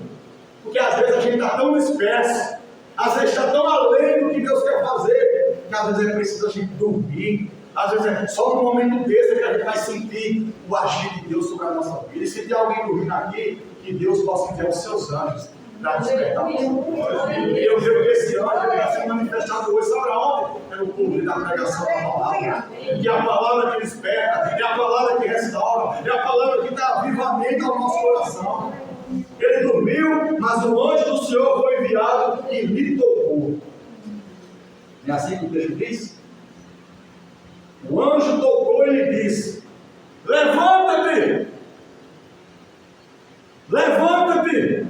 Porque às vezes a gente está tão disperso, às vezes está tão além do que Deus quer fazer, que às vezes é preciso a gente dormir. Às vezes é só no momento desse que a gente vai sentir o agir de Deus sobre a nossa vida. E se tem alguém dormindo aqui, que Deus possa enviar os seus anjos para despertar você. E eu vejo que esse anjo vai ser manifestado hoje, sabe aonde? É no poder da pregação da palavra. E a palavra que desperta, é a palavra que restaura, é a palavra que dá avivamento ao nosso coração. Ele dormiu, mas o anjo do Senhor foi enviado e lhe tocou. É assim que o texto diz? O anjo tocou e lhe disse: levanta-te! Levanta-te!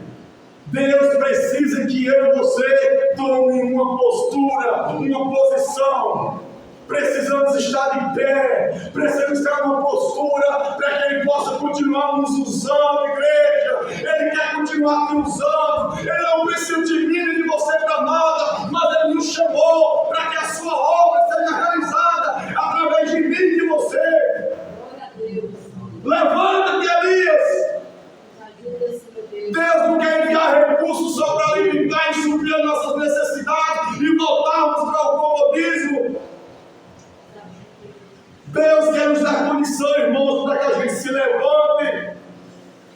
Deus precisa que eu e você tome uma postura, uma posição. Precisamos estar de pé, precisamos estar numa postura para que Ele possa continuar nos usando, igreja. Ele quer continuar te usando. Ele não precisa de mim e de você para nada, mas Ele nos chamou para que a sua obra seja realizada através de mim e de você. Levanta-te, Elias. Deus não quer enviar recursos só para limitar e suprir as nossas necessidades e voltarmos para o comodismo. Deus quer nos dar condição, irmãos, para que a gente se levante.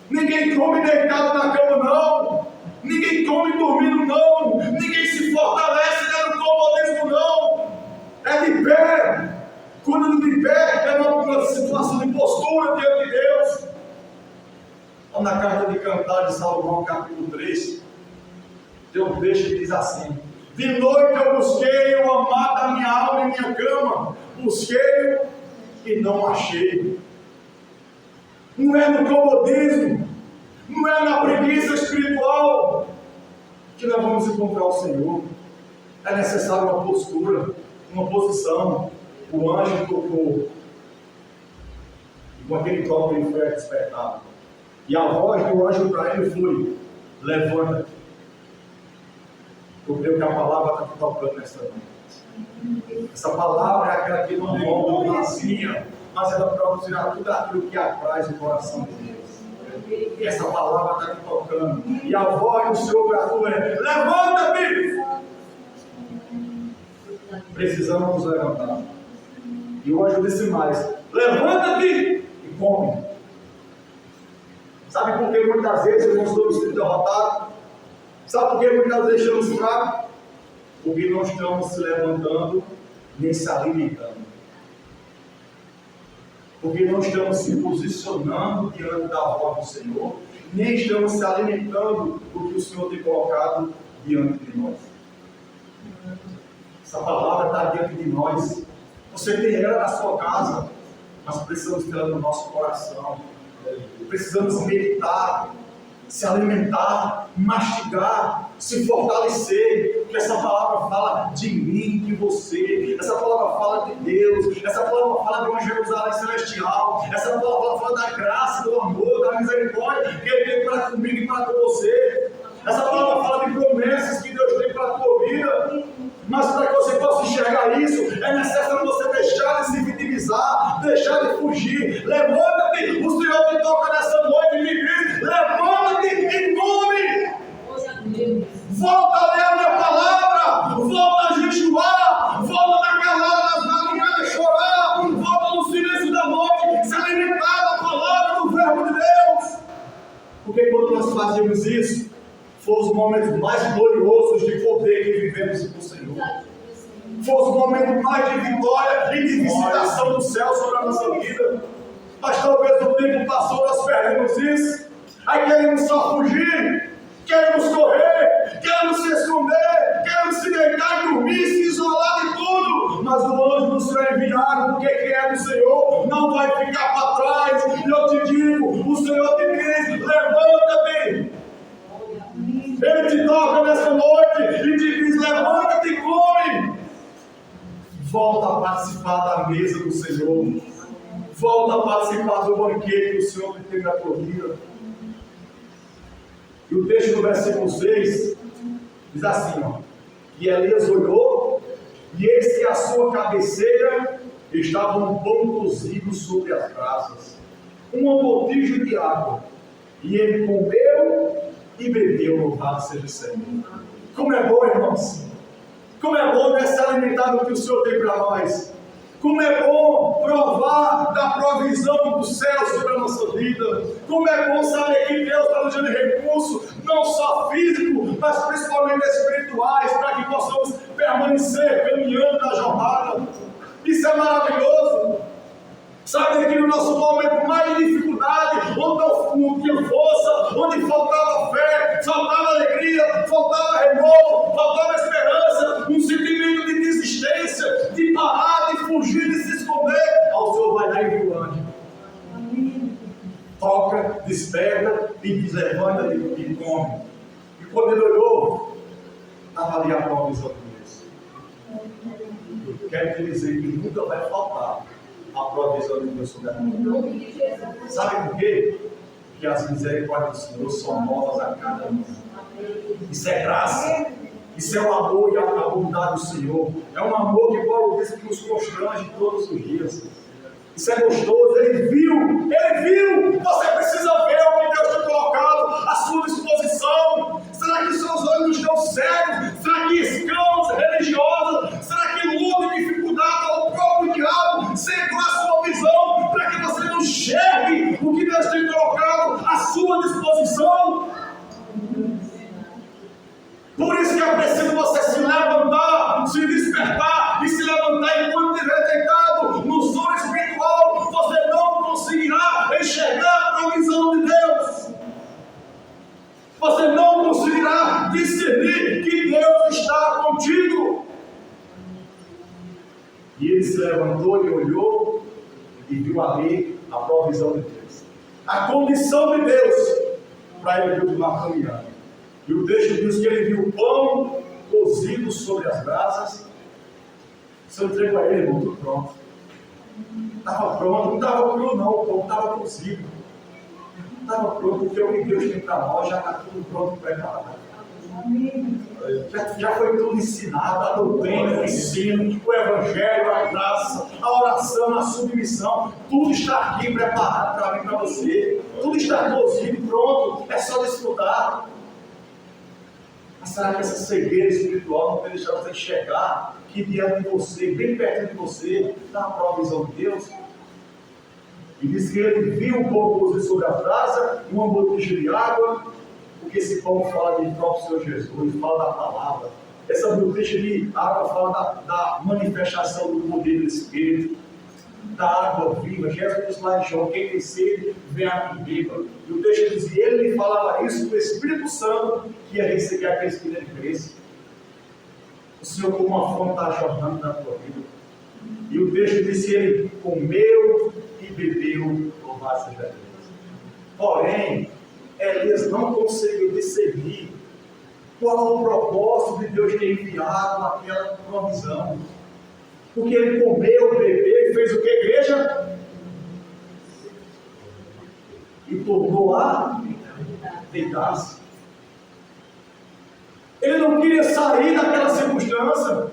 Ninguém come deitado na cama, não. Ninguém come dormindo, não. Ninguém se fortalece no comodismo, não. É de pé. Quando de pé, é uma situação de postura diante de Deus. Vamos na carta de Cantar de Salomão, capítulo 3. Tem um texto que diz assim: de noite eu busquei o amado da minha alma em minha cama. Busquei e não achei. Não é no comodismo, não é na preguiça espiritual que nós vamos encontrar o Senhor. É necessário uma postura, uma posição. O anjo tocou, e com aquele toque ele foi despertado. E a voz do anjo para ele foi: levanta-te. Eu creio que a palavra está te tocando nesta noite. Essa palavra é aquela que não volta vazia, mas ela produzirá tudo aquilo que apraz o coração de Deus. E essa palavra está te tocando. E a voz do Senhor para tu é: levanta-te! Precisamos nos levantar. E o anjo disse mais: levanta-te e come. Sabe por que muitas vezes nós estamos sendo derrotados? Sabe por que muitas vezes estamos fracos? Porque não estamos se levantando nem se alimentando. Porque não estamos se posicionando diante da voz do Senhor, nem estamos se alimentando do que o Senhor tem colocado diante de nós. Essa palavra está diante de nós. Você tem ela na sua casa, mas precisamos ter ela no nosso coração. Precisamos meditar, se alimentar, mastigar, se fortalecer, porque essa palavra fala de mim, de você, essa palavra fala de Deus, essa palavra fala de uma Jerusalém celestial, essa palavra fala da graça, do amor, da misericórdia que Ele tem para comigo e para com você. Essa palavra fala de promessas que Deus tem para a tua vida. Mas para que você possa enxergar isso, é necessário você deixar de se vitimizar, deixar de fugir. Levanta-te, o Senhor te toca nessa noite e me diz: levanta-te e come. Volta a ler a minha palavra, volta a jejuar, volta na calada das madrugadas chorar, volta no silêncio da noite, se alimentar da palavra, do verbo de Deus. Porque quando nós fazemos isso, foram os momentos mais gloriosos de poder que vivemos com o Senhor. Foram os momentos mais de vitória e de visitação do céu sobre a nossa vida. Mas talvez o tempo passou, nós perdemos isso. Aí queremos só fugir, queremos correr, queremos se esconder, queremos se deitar e dormir, se isolar de tudo. Mas o anjo do Senhor é enviado, porque quem é do Senhor não vai ficar para trás. E eu te digo, o Senhor te diz: levanta-te. Ele te toca nessa noite e te diz: levanta-te e come. Volta a participar da mesa do Senhor. Volta a participar do banquete que o Senhor tem na tua vida. E o texto do versículo 6 diz assim: e Elias olhou, e eis que à sua cabeceira estava um pão cozido sobre as brasas, uma botija de água. E ele comeu e bebeu, louvado seja o Senhor. Como é bom, irmãos. Como é bom ver se alimentar do que o Senhor tem para nós. Como é bom provar da provisão do céu sobre a nossa vida. Como é bom saber que Deus está nos dando recursos, não só físicos, mas principalmente espirituais, para que possamos permanecer caminhando na jornada. Isso é maravilhoso. Sabe que no nosso momento mais de dificuldade, onde não tinha força, onde faltava fé, faltava alegria, faltava renovo, faltava esperança, um sentimento de desistência, de parar, de fugir, de se esconder, ao Senhor vai lá e envia o anjo. Toca, desperta e diz: levanta e come. E quando ele olhou, estava ali a provisão de Deus. Eu quero te dizer que nunca vai faltar a provisão de Deus sobre a tua vida. Sabe por quê? Porque as misericórdias do Senhor são novas a cada manhã. Isso é graça. Isso é o amor e a bondade do Senhor. É um amor que Paulo diz que nos constrange todos os dias. Isso é gostoso. Ele viu. Você precisa ver o que Deus tem colocado à sua disposição. Será que seus olhos estão cegos? Será que escamas religiosas? Será que luta e dificuldade o próprio diabo cegou a sua visão para que você não enxergue o que Deus tem colocado à sua disposição? Por isso que é preciso você se levantar, se despertar e se levantar enquanto estiver deitado no sono espiritual. Você não conseguirá enxergar a provisão de Deus. Você não conseguirá discernir que Deus está contigo. E ele se levantou e olhou e viu ali a provisão de Deus, a condição de Deus para ele continuar caminhando. E o texto diz que ele viu o pão cozido sobre as brasas. Se eu entrego a ele, irmão, tudo pronto. Estava pronto, não estava cru não, o pão estava cozido. Não estava pronto, porque o que Deus tem para nós já está tudo pronto, preparado. Já foi tudo ensinado, a doutrina, o ensino, o evangelho, a graça, a oração, a submissão, tudo está aqui preparado para mim, para você. Tudo está cozido, pronto, é só desfrutar. Mas será que essa cegueira espiritual não vai deixar você enxergar que diante de você, bem perto de você, está a provisão de Deus? E diz que ele viu o pão cozido sobre a brasa, uma botija de água, porque esse pão fala de próprio Senhor Jesus, fala da palavra. Essa botija de água fala da manifestação do poder do Espírito. da água viva. Jesus disse lá em João: quem tem sede, vem a mim e beba. E o texto dizia: ele falava isso do Espírito Santo, que ia receber aqueles que nele crescem. O Senhor, como uma fonte, está jorrando na tua vida. E o texto disse: ele comeu e bebeu, louvado seja Deus. Porém, Elias não conseguiu discernir qual é o propósito de Deus ter enviado aquela provisão. Porque ele comeu, bebeu e fez o que, igreja? E tornou a deitar-se. Ele não queria sair daquela circunstância.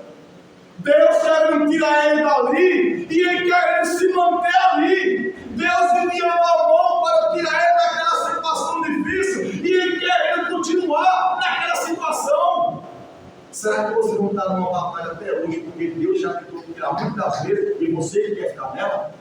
Deus quer tirar ele dali e ele quer ele se manter ali. Deus enviou a mão para tirar ele daquela situação difícil e ele quer ele continuar naquela situação. Será que você não está numa batalha até hoje porque Deus já tentou tirar muitas vezes e você que quer ficar nela?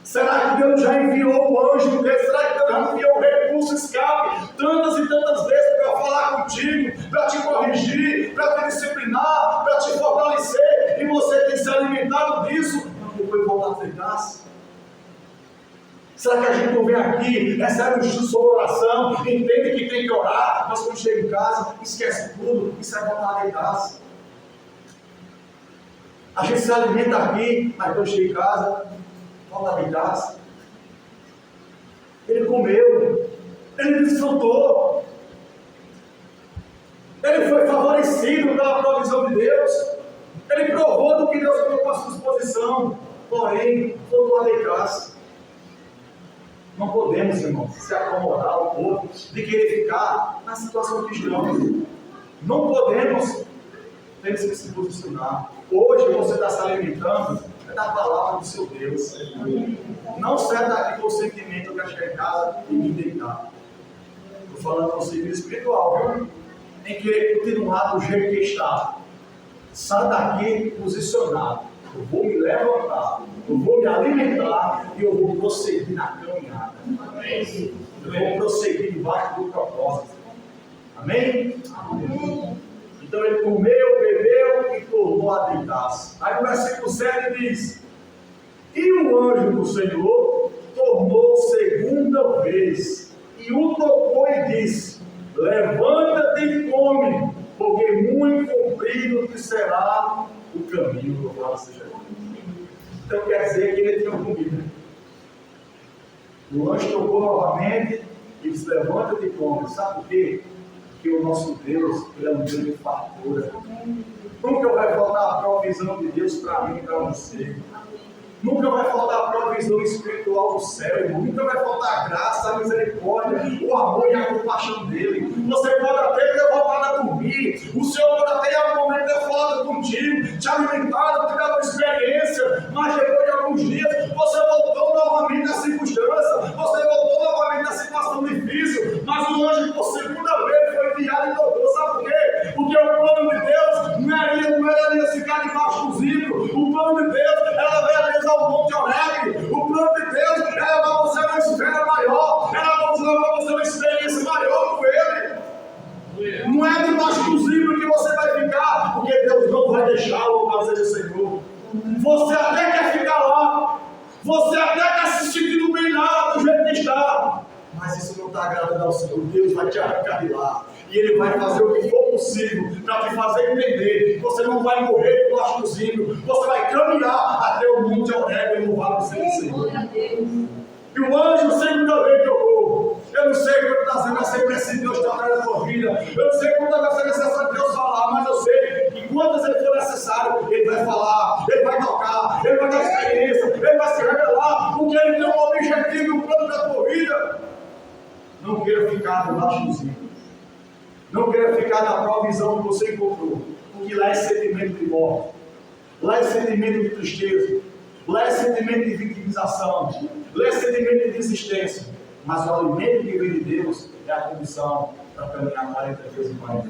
Será que Deus já enviou o anjo dele? Será que Deus já enviou o recurso escape tantas e tantas vezes para falar contigo, para te corrigir, para te disciplinar, para te fortalecer, e você tem se alimentado disso para depois voltar a deitar-se? Será que a gente não vem aqui, recebe um sua oração, entende que tem que orar, mas quando chega em casa, esquece tudo e sai voltar a deitar-se? A gente se alimenta aqui, mas quando chega em casa, volta a deitar-se. Ele comeu, ele desfrutou, ele foi favorecido pela provisão de Deus, ele provou do que Deus colocou à sua disposição, porém, voltou a deitar-se. Não podemos, irmãos, se acomodar um pouco de querer ficar na situação que estamos. Não podemos. Temos que se posicionar. Hoje você está se alimentando da palavra do seu Deus. Não sai daqui com o sentimento de chegar em casa e me deitar. Estou falando com o sentimento espiritual, viu? Em querer continuar do jeito que está. Sai daqui posicionado. Eu vou me levantar, eu vou me alimentar e eu vou prosseguir na caminhada. Amém? Eu vou prosseguir debaixo do propósito. Amém? Amém? Então ele comeu, bebeu e tornou a deitar-se. Aí no versículo 7 diz: e o anjo do Senhor tornou segunda vez e o tocou e disse: levanta-te e come, porque muito comprido te será o caminho, louvado seja Deus. Então quer dizer que ele tinha comido. O anjo tocou novamente e disse: levanta-te e come. Sabe por quê? Porque o nosso Deus, ele é um Deus de fartura. Nunca vai faltar a provisão de Deus para mim e para você. Nunca vai faltar a provisão espiritual do céu, irmão. Nunca vai faltar a graça, a misericórdia, o amor e a compaixão dele. Você pode até ter voltado a dormir, o Senhor pode até em algum momento ter falado contigo, te alimentado, te dado experiência, mas depois de alguns dias você voltou novamente à circunstância, você voltou novamente à situação difícil, mas o anjo por segunda vez foi enviado e tocou. Sabe por quê? Porque o plano de Deus não era Elias ficar debaixo do zimbro. O plano de Deus era ver Elias ao monte Horebe. O plano de Deus era levar você uma esfera maior, era levar você uma experiência maior com Ele. Não é debaixo do zimbro que você vai ficar, porque Deus não vai deixá-lo, louvado seja o Senhor. Você até quer ficar lá, você até quer se sentindo bem lá do jeito que está, mas isso não está agradando ao Senhor. Deus vai te arrancar de lá. E Ele vai fazer o que for possível para te fazer entender que você não vai morrer debaixo do zimbro, você vai caminhar até o monte Horebe e louvado seja o Senhor. E o anjo segunda vez tocou. Eu não sei quantas vezes vai ser preciso Deus tocar na tua vida. Eu não sei quantas vezes é necessário Deus falar, mas eu sei que quantas vezes for necessário, Ele vai falar, Ele vai tocar, Ele vai dar experiência, Ele vai se revelar, porque Ele tem um objetivo e um plano da tua vida. Não queira ficar debaixo do zimbro. Não queira ficar na provisão que você encontrou, porque lá é sentimento de morte, lá é sentimento de tristeza, lá é sentimento de vitimização, lá é sentimento de desistência. Mas o alimento que vem de Deus é a condição para caminhar 40 vezes mais.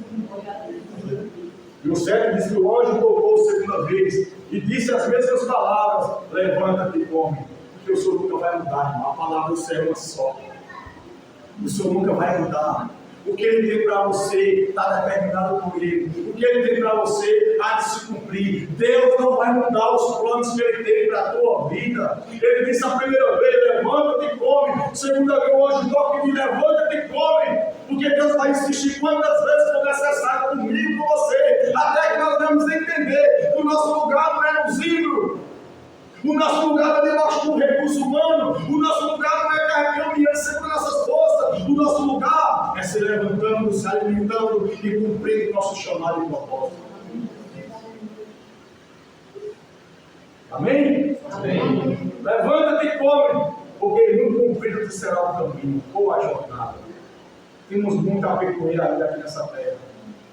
E o 7 diz que o anjo tocou segunda vez e disse as mesmas palavras: levanta-te e come, porque o Senhor nunca vai mudar, irmão. A palavra do céu é uma só. O Senhor nunca vai mudar. O que Ele tem para você está determinado por Ele. O que Ele tem para você há de se cumprir. Deus não vai mudar os planos que Ele tem para a tua vida. Ele disse a primeira vez: levanta-te e come. Segunda vez, hoje toque e levanta-te e come. Porque Deus vai insistir quantas vezes for necessário comigo, com você, até que nós vamos entender que o nosso lugar não é no zimbro. O nosso lugar não é debaixo do recurso humano. O nosso lugar não é carregando e sempre nossas forças. O nosso lugar é se levantando, se alimentando e cumprindo o nosso chamado e propósito. Amém? Amém. Levanta-te e come, porque muito cumprido te será o caminho ou a jornada. Temos muito a percorrer ainda aqui nessa terra,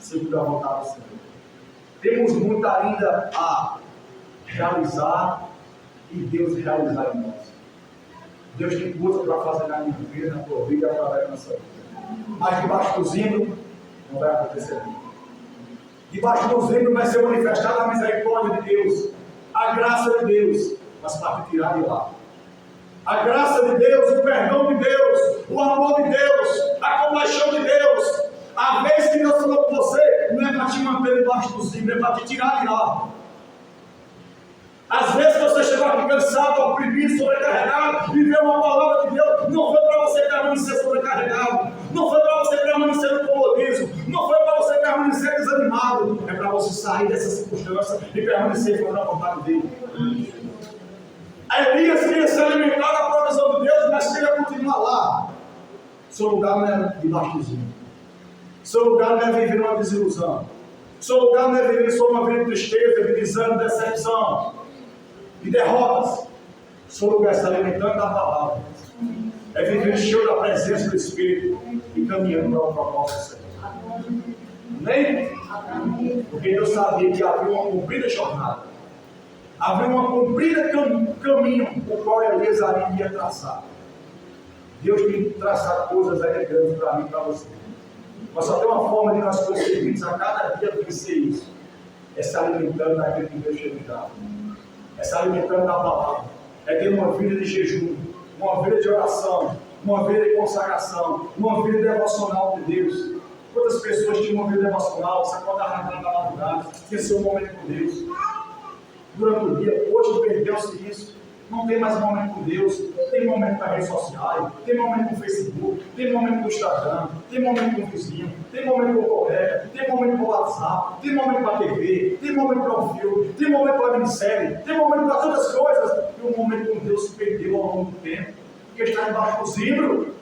segundo a vontade do Senhor. Temos muito ainda a realizar e Deus realizar em nós. Deus tem coisa para fazer na minha vida, na tua vida, através da nossa vida. Mas debaixo do zimbro não vai acontecer nada. Debaixo do zimbro vai ser manifestada a misericórdia de Deus, a graça de Deus, mas para te tirar de lá. A graça de Deus, o perdão de Deus, o amor de Deus, a compaixão de Deus. A vez que Deus falou com você, não é para te manter debaixo do zimbro, é para te tirar de lá. Às vezes você chegou aqui cansado, oprimido, sobrecarregado, e vê uma palavra de Deus, não foi para você permanecer sobrecarregado, não foi para você permanecer no comodismo, não foi para você permanecer desanimado, é para você sair dessa circunstância e permanecer fazendo a vontade dele. Elias queria se alimentar da provisão de Deus, mas queria continuar lá. Seu lugar não é debaixo do zimbro. Seu lugar não é viver uma desilusão. Seu lugar não é viver só uma vida de tristeza, de desânimo, decepção e derrotas. Seu lugar é se alimentando da palavra. É viver cheio da presença do Espírito e caminhando para o propósito do Senhor. Amém? Porque Deus sabia que havia uma comprida jornada. Havia uma comprida caminho o qual Elias ia traçar. Deus tem traçado coisas grandes para mim e para você. Mas só tem uma forma de nós conseguirmos a cada dia vencer isso. É se alimentando daquilo que Deus chega de dar. É se alimentando da palavra. É ter uma vida de jejum, uma vida de oração, uma vida de consagração, uma vida devocional de Deus. Quantas pessoas tinham uma vida devocional, você acordava na madrugada, tinha seu momento com Deus. Durante o dia, hoje perdeu-se isso. Não tem mais momento com Deus, tem momento nas redes sociais, tem momento no Facebook, tem momento no Instagram, tem momento com o vizinho, tem momento com o colega, tem momento com o WhatsApp, tem momento para a TV, tem momento para um filme, tem momento para a minissérie, tem momento para tantas coisas. E o momento com Deus se perdeu ao longo do tempo, porque está embaixo do zimbro.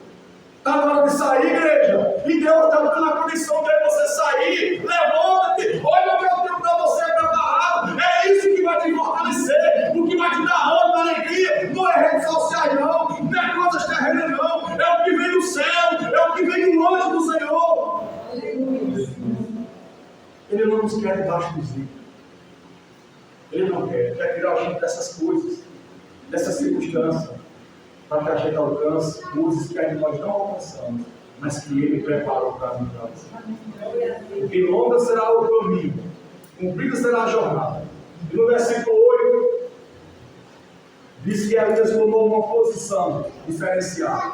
Está na hora de sair, igreja, e Deus está dando a condição de você sair. Levanta-te, olha o meu tempo para você preparado. É isso que vai te fortalecer, o que vai te dar ânimo, alegria. Não é redes sociais, não é coisas terrenas, não. É o que vem do céu, é o que vem do longe do Senhor. Ele não nos quer debaixo do zimbro. Ele não quer tirar a gente dessas coisas, dessas circunstâncias, para que a gente alcance coisas que ainda nós não alcançamos, mas que Ele preparou para mim e para você. Porque longa será o caminho, cumprida será a jornada. E no versículo 8, diz que Elias tomou uma posição diferenciada.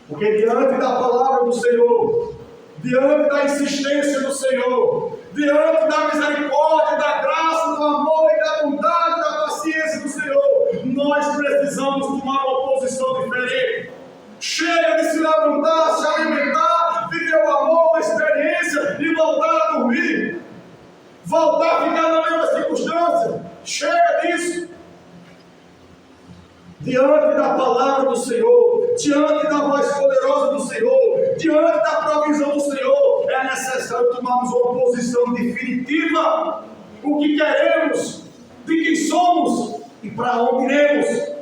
Porque diante da palavra do Senhor, diante da insistência do Senhor, diante da misericórdia, da graça, do amor e da bondade, da paciência do Senhor, nós precisamos tomar uma posição diferente. Chega de se levantar, se alimentar, viver o amor, a experiência e voltar a dormir. Voltar a ficar na mesma circunstância. Chega disso. Diante da palavra do Senhor, diante da voz poderosa do Senhor, diante da provisão do Senhor, é necessário tomarmos uma posição definitiva. O que queremos, de quem somos e para onde iremos.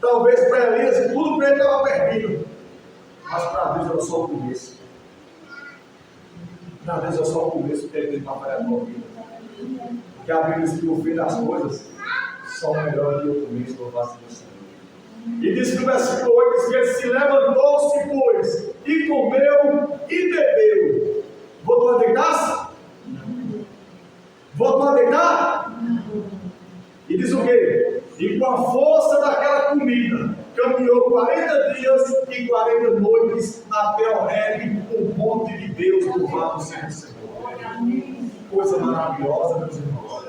Talvez para Elias tudo para ele estava perdido, mas para Deus era só o começo. Para Deus é só o começo que ele tem para fazer a tua vida. Porque a Bíblia diz que o fim das coisas só melhor que o começo do face do Senhor. E diz que no versículo 8 diz que ele se levantou-se, pois, e comeu e bebeu. Voltou a deitar-se? Voltou a deitar? E diz o quê? E com a força daquela comida, caminhou 40 dias e 40 noites até Horebe, o monte de Deus, louvado seja o Senhor. Coisa maravilhosa, meus irmãos.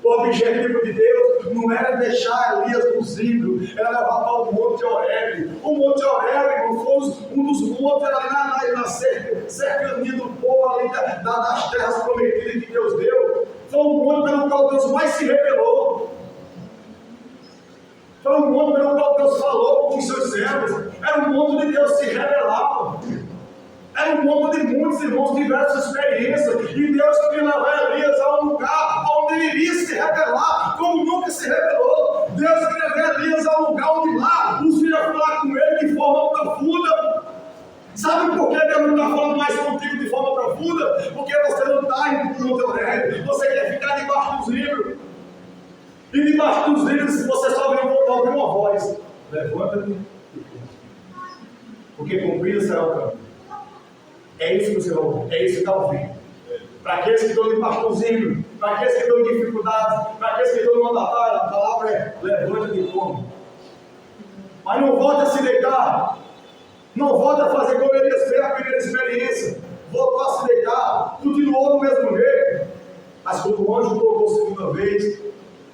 O objetivo de Deus não era deixar Elias no zimbro, era levar para o Monte Horebe. O Monte Horebe foi um dos montes ali na cercania do povo ali das terras prometidas que Deus deu. Foi um monte pelo qual Deus mais se revelou. Foi um monte pelo qual Deus falou com os seus servos. Era um monte de Deus se revelava. Era um monte de muitos irmãos que tiveram essa experiência. E Deus queria levar Elias a um lugar onde ele iria se revelar, como nunca se revelou. Deus queria levar Elias a um lugar onde lá os iria falar com ele de forma profunda. Sabe por que Deus não está falando mais contigo de forma profunda? Porque você não está indo para o Monte Horebe. Você quer ficar debaixo dos livros. E debaixo dos livros você só vai ouvir uma voz: levanta-te e come. Porque cumprido será o caminho. É isso que você vai ouvir, é isso que está ouvindo. Para aqueles que estão debaixo dos livros, para aqueles que estão em dificuldades, para aqueles que estão numa batalha, a palavra é: levanta-te e come. Mas não volte a se deitar. Não volte a fazer como Elias fez a primeira experiência. Voltou a se deitar, continuou do mesmo jeito. Mas quando o anjo tocou a segunda vez,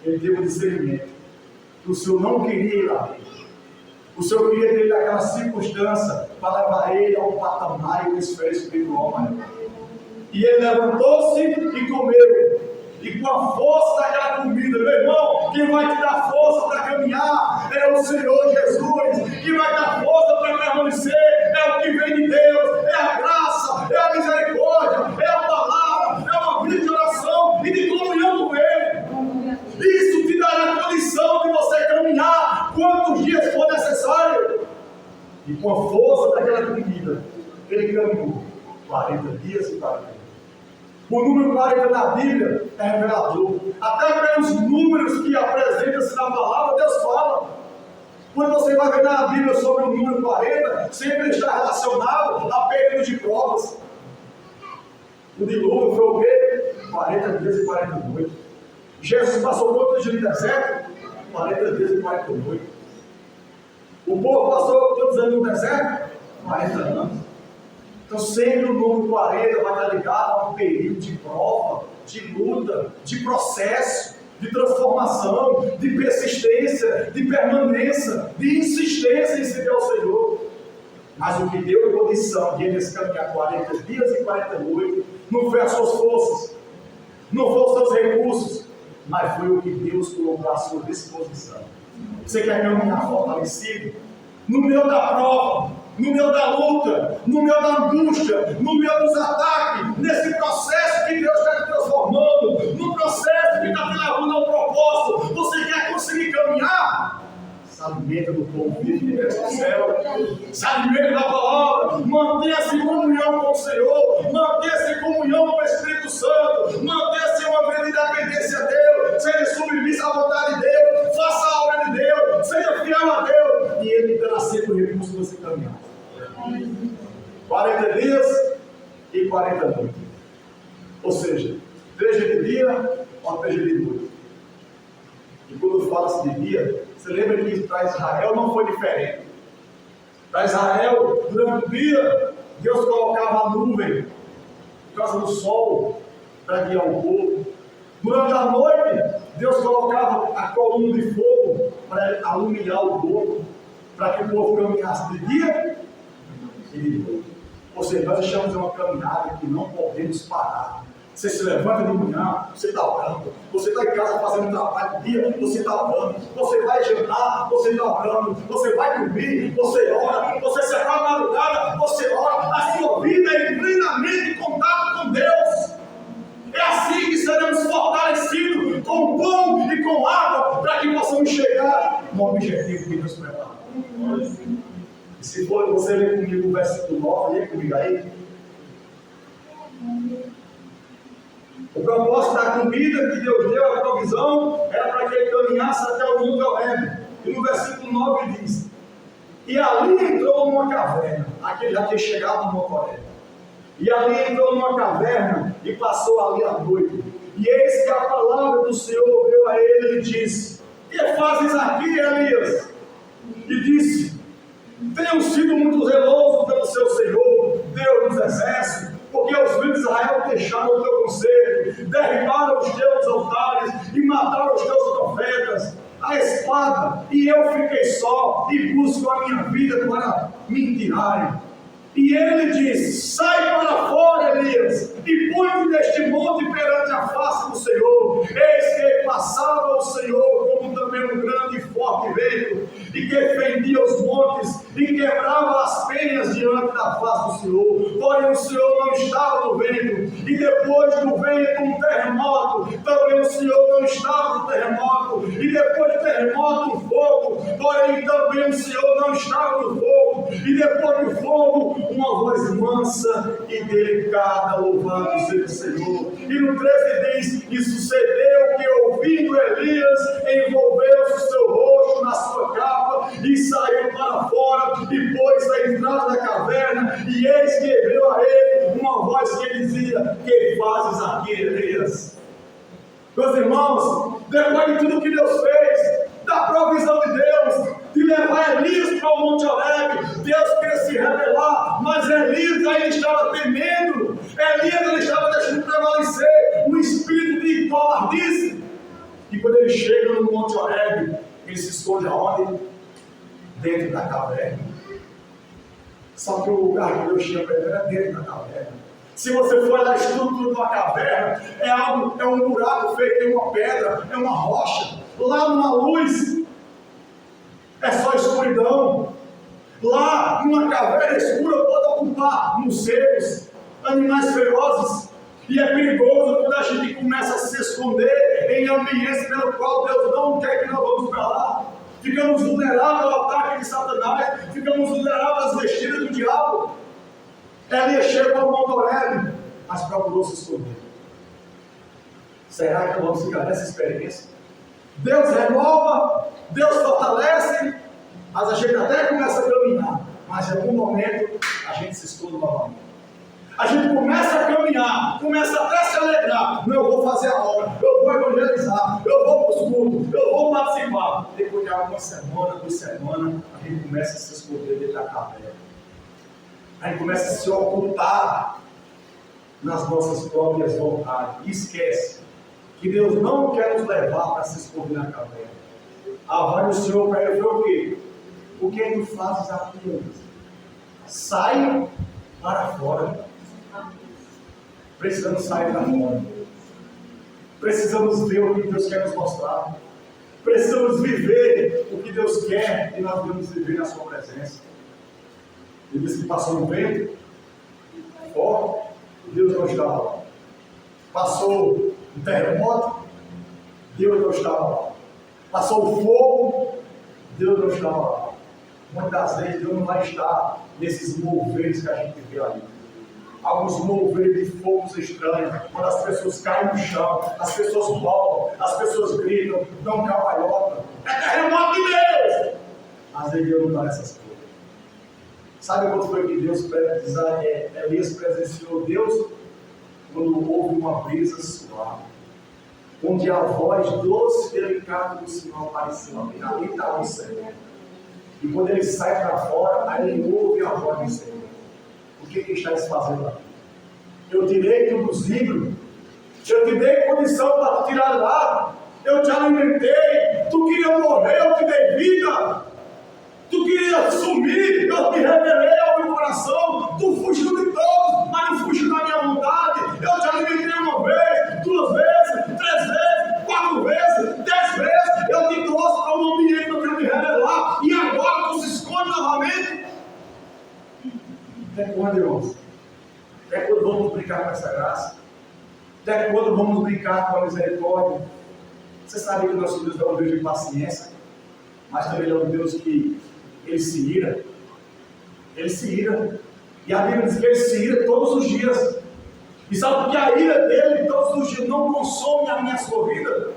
ele teve um discernimento que o Senhor não queria ir lá. O Senhor queria ter aquela circunstância para levar ele ao patamar e ao esfera espiritual maior. E ele levantou-se e comeu. E com a força daquela comida, meu irmão, quem vai te dar força para caminhar é o Senhor Jesus. Quem vai dar força para permanecer é o que vem de Deus, é a graça, é a misericórdia, é a palavra, é uma vida de oração e de comunhão com Ele. Isso te dará condição de você caminhar quantos dias for necessário. E com a força daquela comida, ele caminhou 40 dias e 40 dias. O número 40 da Bíblia é revelador. Até pelos números que apresenta-se na palavra, Deus fala. Quando você vai ver na Bíblia sobre o número 40, sempre está relacionado a período de provas. O dilúvio foi o quê? 40 dias e 40 noites. Jesus passou quantos dias no deserto? 40 dias e 40 noites. O povo passou quantos anos no deserto? 40 anos. Então sempre o número 40 vai estar ligado a um período de prova, de luta, de processo, de transformação, de persistência, de permanência, de insistência em seguir ao Senhor. Mas o que deu condição de eles caminhar 40 dias e 40 noites não foi as suas forças, não foram os seus recursos, mas foi o que Deus colocou à sua disposição. Você quer caminhar fortalecido? No meio da prova, no meio da luta, no meio da angústia, no meio dos ataques, nesse processo que Deus está te transformando, no processo que está te levando ao propósito, você quer conseguir caminhar? Se alimenta do pão vivo que desce do céu, se alimenta da palavra, mantenha-se em comunhão com o Senhor, mantenha-se em comunhão com o Espírito Santo, mantenha-se em uma vida de dependência a Deus, seja submisso à vontade de Deus, faça a obra de Deus, seja fiel a Deus, e Ele terá sempre o recurso para você caminhar. 40 dias e 40 noites. Ou seja, 3 dias de dia ou 3 dias de noite. E quando fala-se de dia, você lembra que para Israel não foi diferente. Para Israel, durante o dia, Deus colocava a nuvem por causa do sol para guiar o povo. Durante a noite, Deus colocava a coluna de fogo para iluminar o povo, para que o povo caminhasse de dia e de noite. Ou seja, nós estamos em uma caminhada que não podemos parar. Você se levanta de manhã, você está orando. Você está em casa fazendo trabalho de dia, você está orando. Você vai jantar, você está orando. Você vai dormir, você ora. Você se acaba na madrugada, você ora. A sua vida é em plenamente contato com Deus. É assim que seremos fortalecidos com pão e com água, para que possamos chegar no objetivo que Deus preparou. E se for você ler comigo o versículo 9, lê comigo aí. O propósito da comida que Deus deu, a provisão, era para que ele caminhasse até o Monte Horebe. E no versículo 9 diz: e ali entrou numa caverna. Aqui ele já tinha chegado no Monte Horebe. E ali entrou numa caverna e passou ali a noite. E eis que a palavra do Senhor veio a ele e disse: que fazes aqui, Elias? eu fiquei só e busco a minha vida para me tirarem. E ele diz: sai para fora, Elias, e põe-te deste monte perante a face do Senhor. Eis que passava o Senhor como também um grande e forte vento, e que fendia os montes, e quebrava as penhas diante da face do Senhor. Porém o Senhor não estava no vento, e depois do vento um terremoto, também o Senhor não estava no terremoto, e depois do terremoto um fogo, porém também o Senhor não estava no fogo, e depois do fogo uma voz mansa e delicada, louvado seja o Senhor. E no 13 diz: e sucedeu que, ouvindo Elias, envolveu-se o seu rosto na sua capa e saiu para fora e pôs a entrada da caverna, e eis que veio a ele uma voz que dizia: que fazes aqui, Elias? Meus irmãos, depois de tudo que Deus fez, da provisão de Deus, de levar Elias para o Monte Horebe, Deus queria se revelar, mas Elias ainda estava temendo, Elias ainda estava deixando prevalecer um espírito de covardice. E quando ele chega no Monte Horebe, ele se esconde aonde? Dentro da caverna. Só que o lugar que Deus chama ele era dentro da caverna. Se você for olhar a estrutura de uma caverna, é um buraco feito em uma pedra, é uma rocha. Lá numa luz, é só escuridão. Lá, numa caverna escura, pode ocupar morcegos, animais ferozes. E é perigoso quando a gente começa a se esconder em ambientes pelo qual Deus não quer que nós vamos para lá. Ficamos vulneráveis ao ataque de Satanás, ficamos vulneráveis às vestidas do diabo. Elias chegou ao Monte Horebe, mas procurou se esconder. Será que vamos ficar nessa experiência? Deus renova, Deus fortalece, mas a gente até começa a caminhar, mas em algum momento a gente se esconde novamente. A gente começa a caminhar, começa até a se alegrar. Não, eu vou fazer a obra, eu vou evangelizar, eu vou para os cultos, eu vou participar. Depois de alguma semana, 2 semanas, a gente começa a se esconder dentro da caverna. A gente começa a se ocultar nas nossas próprias vontades. E esquece que Deus não quer nos levar para se esconder na caverna. A voz do Senhor para ele foi o quê? O que tu fazes aqui? Sai para fora. Precisamos sair para fora. Precisamos ver o que Deus quer nos mostrar. Precisamos viver o que Deus quer e nós devemos viver na sua presença. Ele disse que passou um vento forte, Deus não estava lá. Passou um terremoto, Deus não estava lá. Passou o fogo, Deus não estava lá. Muitas vezes Deus não vai estar nesses moveres que a gente vê ali. Alguns moveres de fogos estranhos, quando as pessoas caem no chão, as pessoas rolam, as pessoas gritam, dão cambalhota. É terremoto de Deus! Às vezes Deus não dá essas coisas. Sabe quando foi que Elias presenciou Deus? Quando houve uma brisa suave, onde a voz doce e delicada do Senhor apareceu. Ali estava o Senhor. E quando ele sai para fora, aí ele ouve a voz do Senhor. O que estás fazendo aqui? Eu tirei tu dos livros, eu te dei condição para te tirar lá, eu te alimentei, tu queria morrer, eu te dei vida. Tu queria sumir, eu te revelei ao meu coração. Tu fugiu de todos, mas não fugiu da minha vontade. Eu te alimentei uma vez, 2 vezes, 3 vezes, 4 vezes, 10 vezes. Eu te trouxe para um ambiente que eu quero te revelar. E agora tu se esconde novamente. Até quando, irmãos? Até quando vamos brincar com essa graça? Até quando vamos brincar com a misericórdia? Você sabe que o nosso Deus é um Deus de paciência, mas também é um Deus que Ele se ira. Ele se ira. E a Bíblia diz que Ele se ira todos os dias. E sabe por que a ira dele todos os dias não consome a minha sua vida?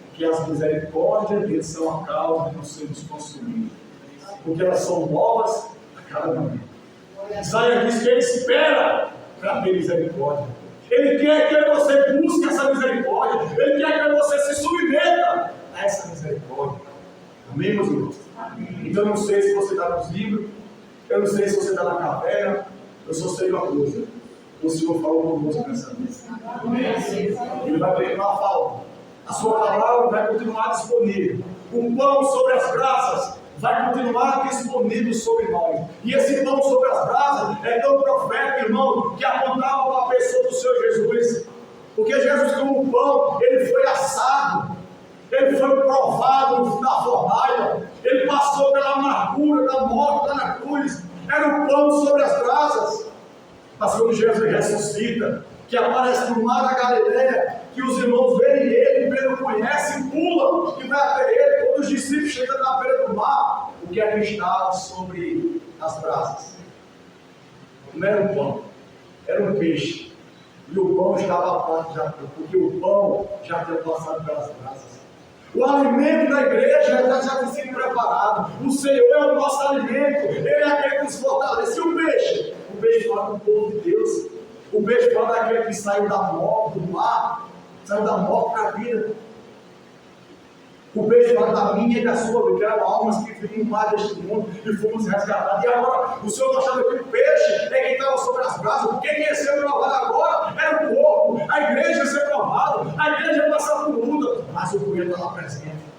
Porque as misericórdias dele são a causa de não sermos consumidos. Porque elas são novas a cada momento. Isaías diz que Ele espera para ter misericórdia. Ele quer que você busque essa misericórdia. Ele quer que você se submeta a essa misericórdia. Amém, meus irmãos? Então eu não sei se você está nos livros, eu não sei se você está na caverna, eu só sei uma coisa: o Senhor falou conosco nessa vez. Ele vai continuar falando, a sua palavra vai continuar disponível, o pão sobre as brasas vai continuar disponível sobre nós. E esse pão sobre as brasas é tão profético, irmão, que apontava para a pessoa do Senhor Jesus. Porque Jesus, como pão, ele foi assado, ele foi provado na fornalha, ele passou pela amargura da morte lá na cruz. Era o pão sobre as brasas. Mas quando Jesus ressuscita, que aparece no mar da Galileia, que os irmãos veem ele, Pedro conhece, pula e vai até ele. Quando os discípulos chegam na beira do mar, o que é que estava sobre as brasas? Não era um pão, era um peixe. E o pão estava pronto, porque o pão já tinha passado pelas brasas. O alimento da igreja já tem sido preparado. O Senhor é o nosso alimento, Ele é aquele que nos fortalece. E o peixe? O peixe fala do povo de Deus. O peixe fala daquele que saiu da morte, do mar, saiu da morte para a vida. O peixe fala da minha e da sua vida, que eram almas que viviam no mar deste mundo e fomos resgatados. E agora, o Senhor está achando que o peixe é quem estava sobre as brasas, porque quem ia ser provado agora era o corpo, a igreja ia ser provada, a igreja ia passar por luta, mas o coelho está lá presente.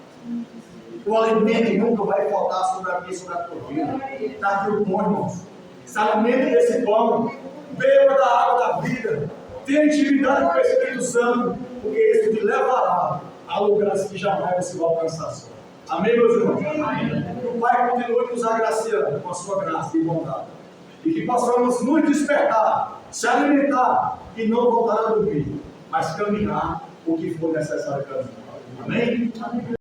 O alimento nunca vai faltar sobre a minha e sobre a tua vida. Está aqui o pão, irmãos. Se alimente desse pão, beba da água da vida, tenha intimidade com o Espírito Santo, porque isso te levará a lugares que jamais você vai alcançar só. Amém, meus irmãos? Amém. Que o Pai continue nos agraciando com a sua graça e bondade. E que possamos nos despertar, se alimentar e não voltar a dormir, mas caminhar o que for necessário caminhar. Amém? Amém.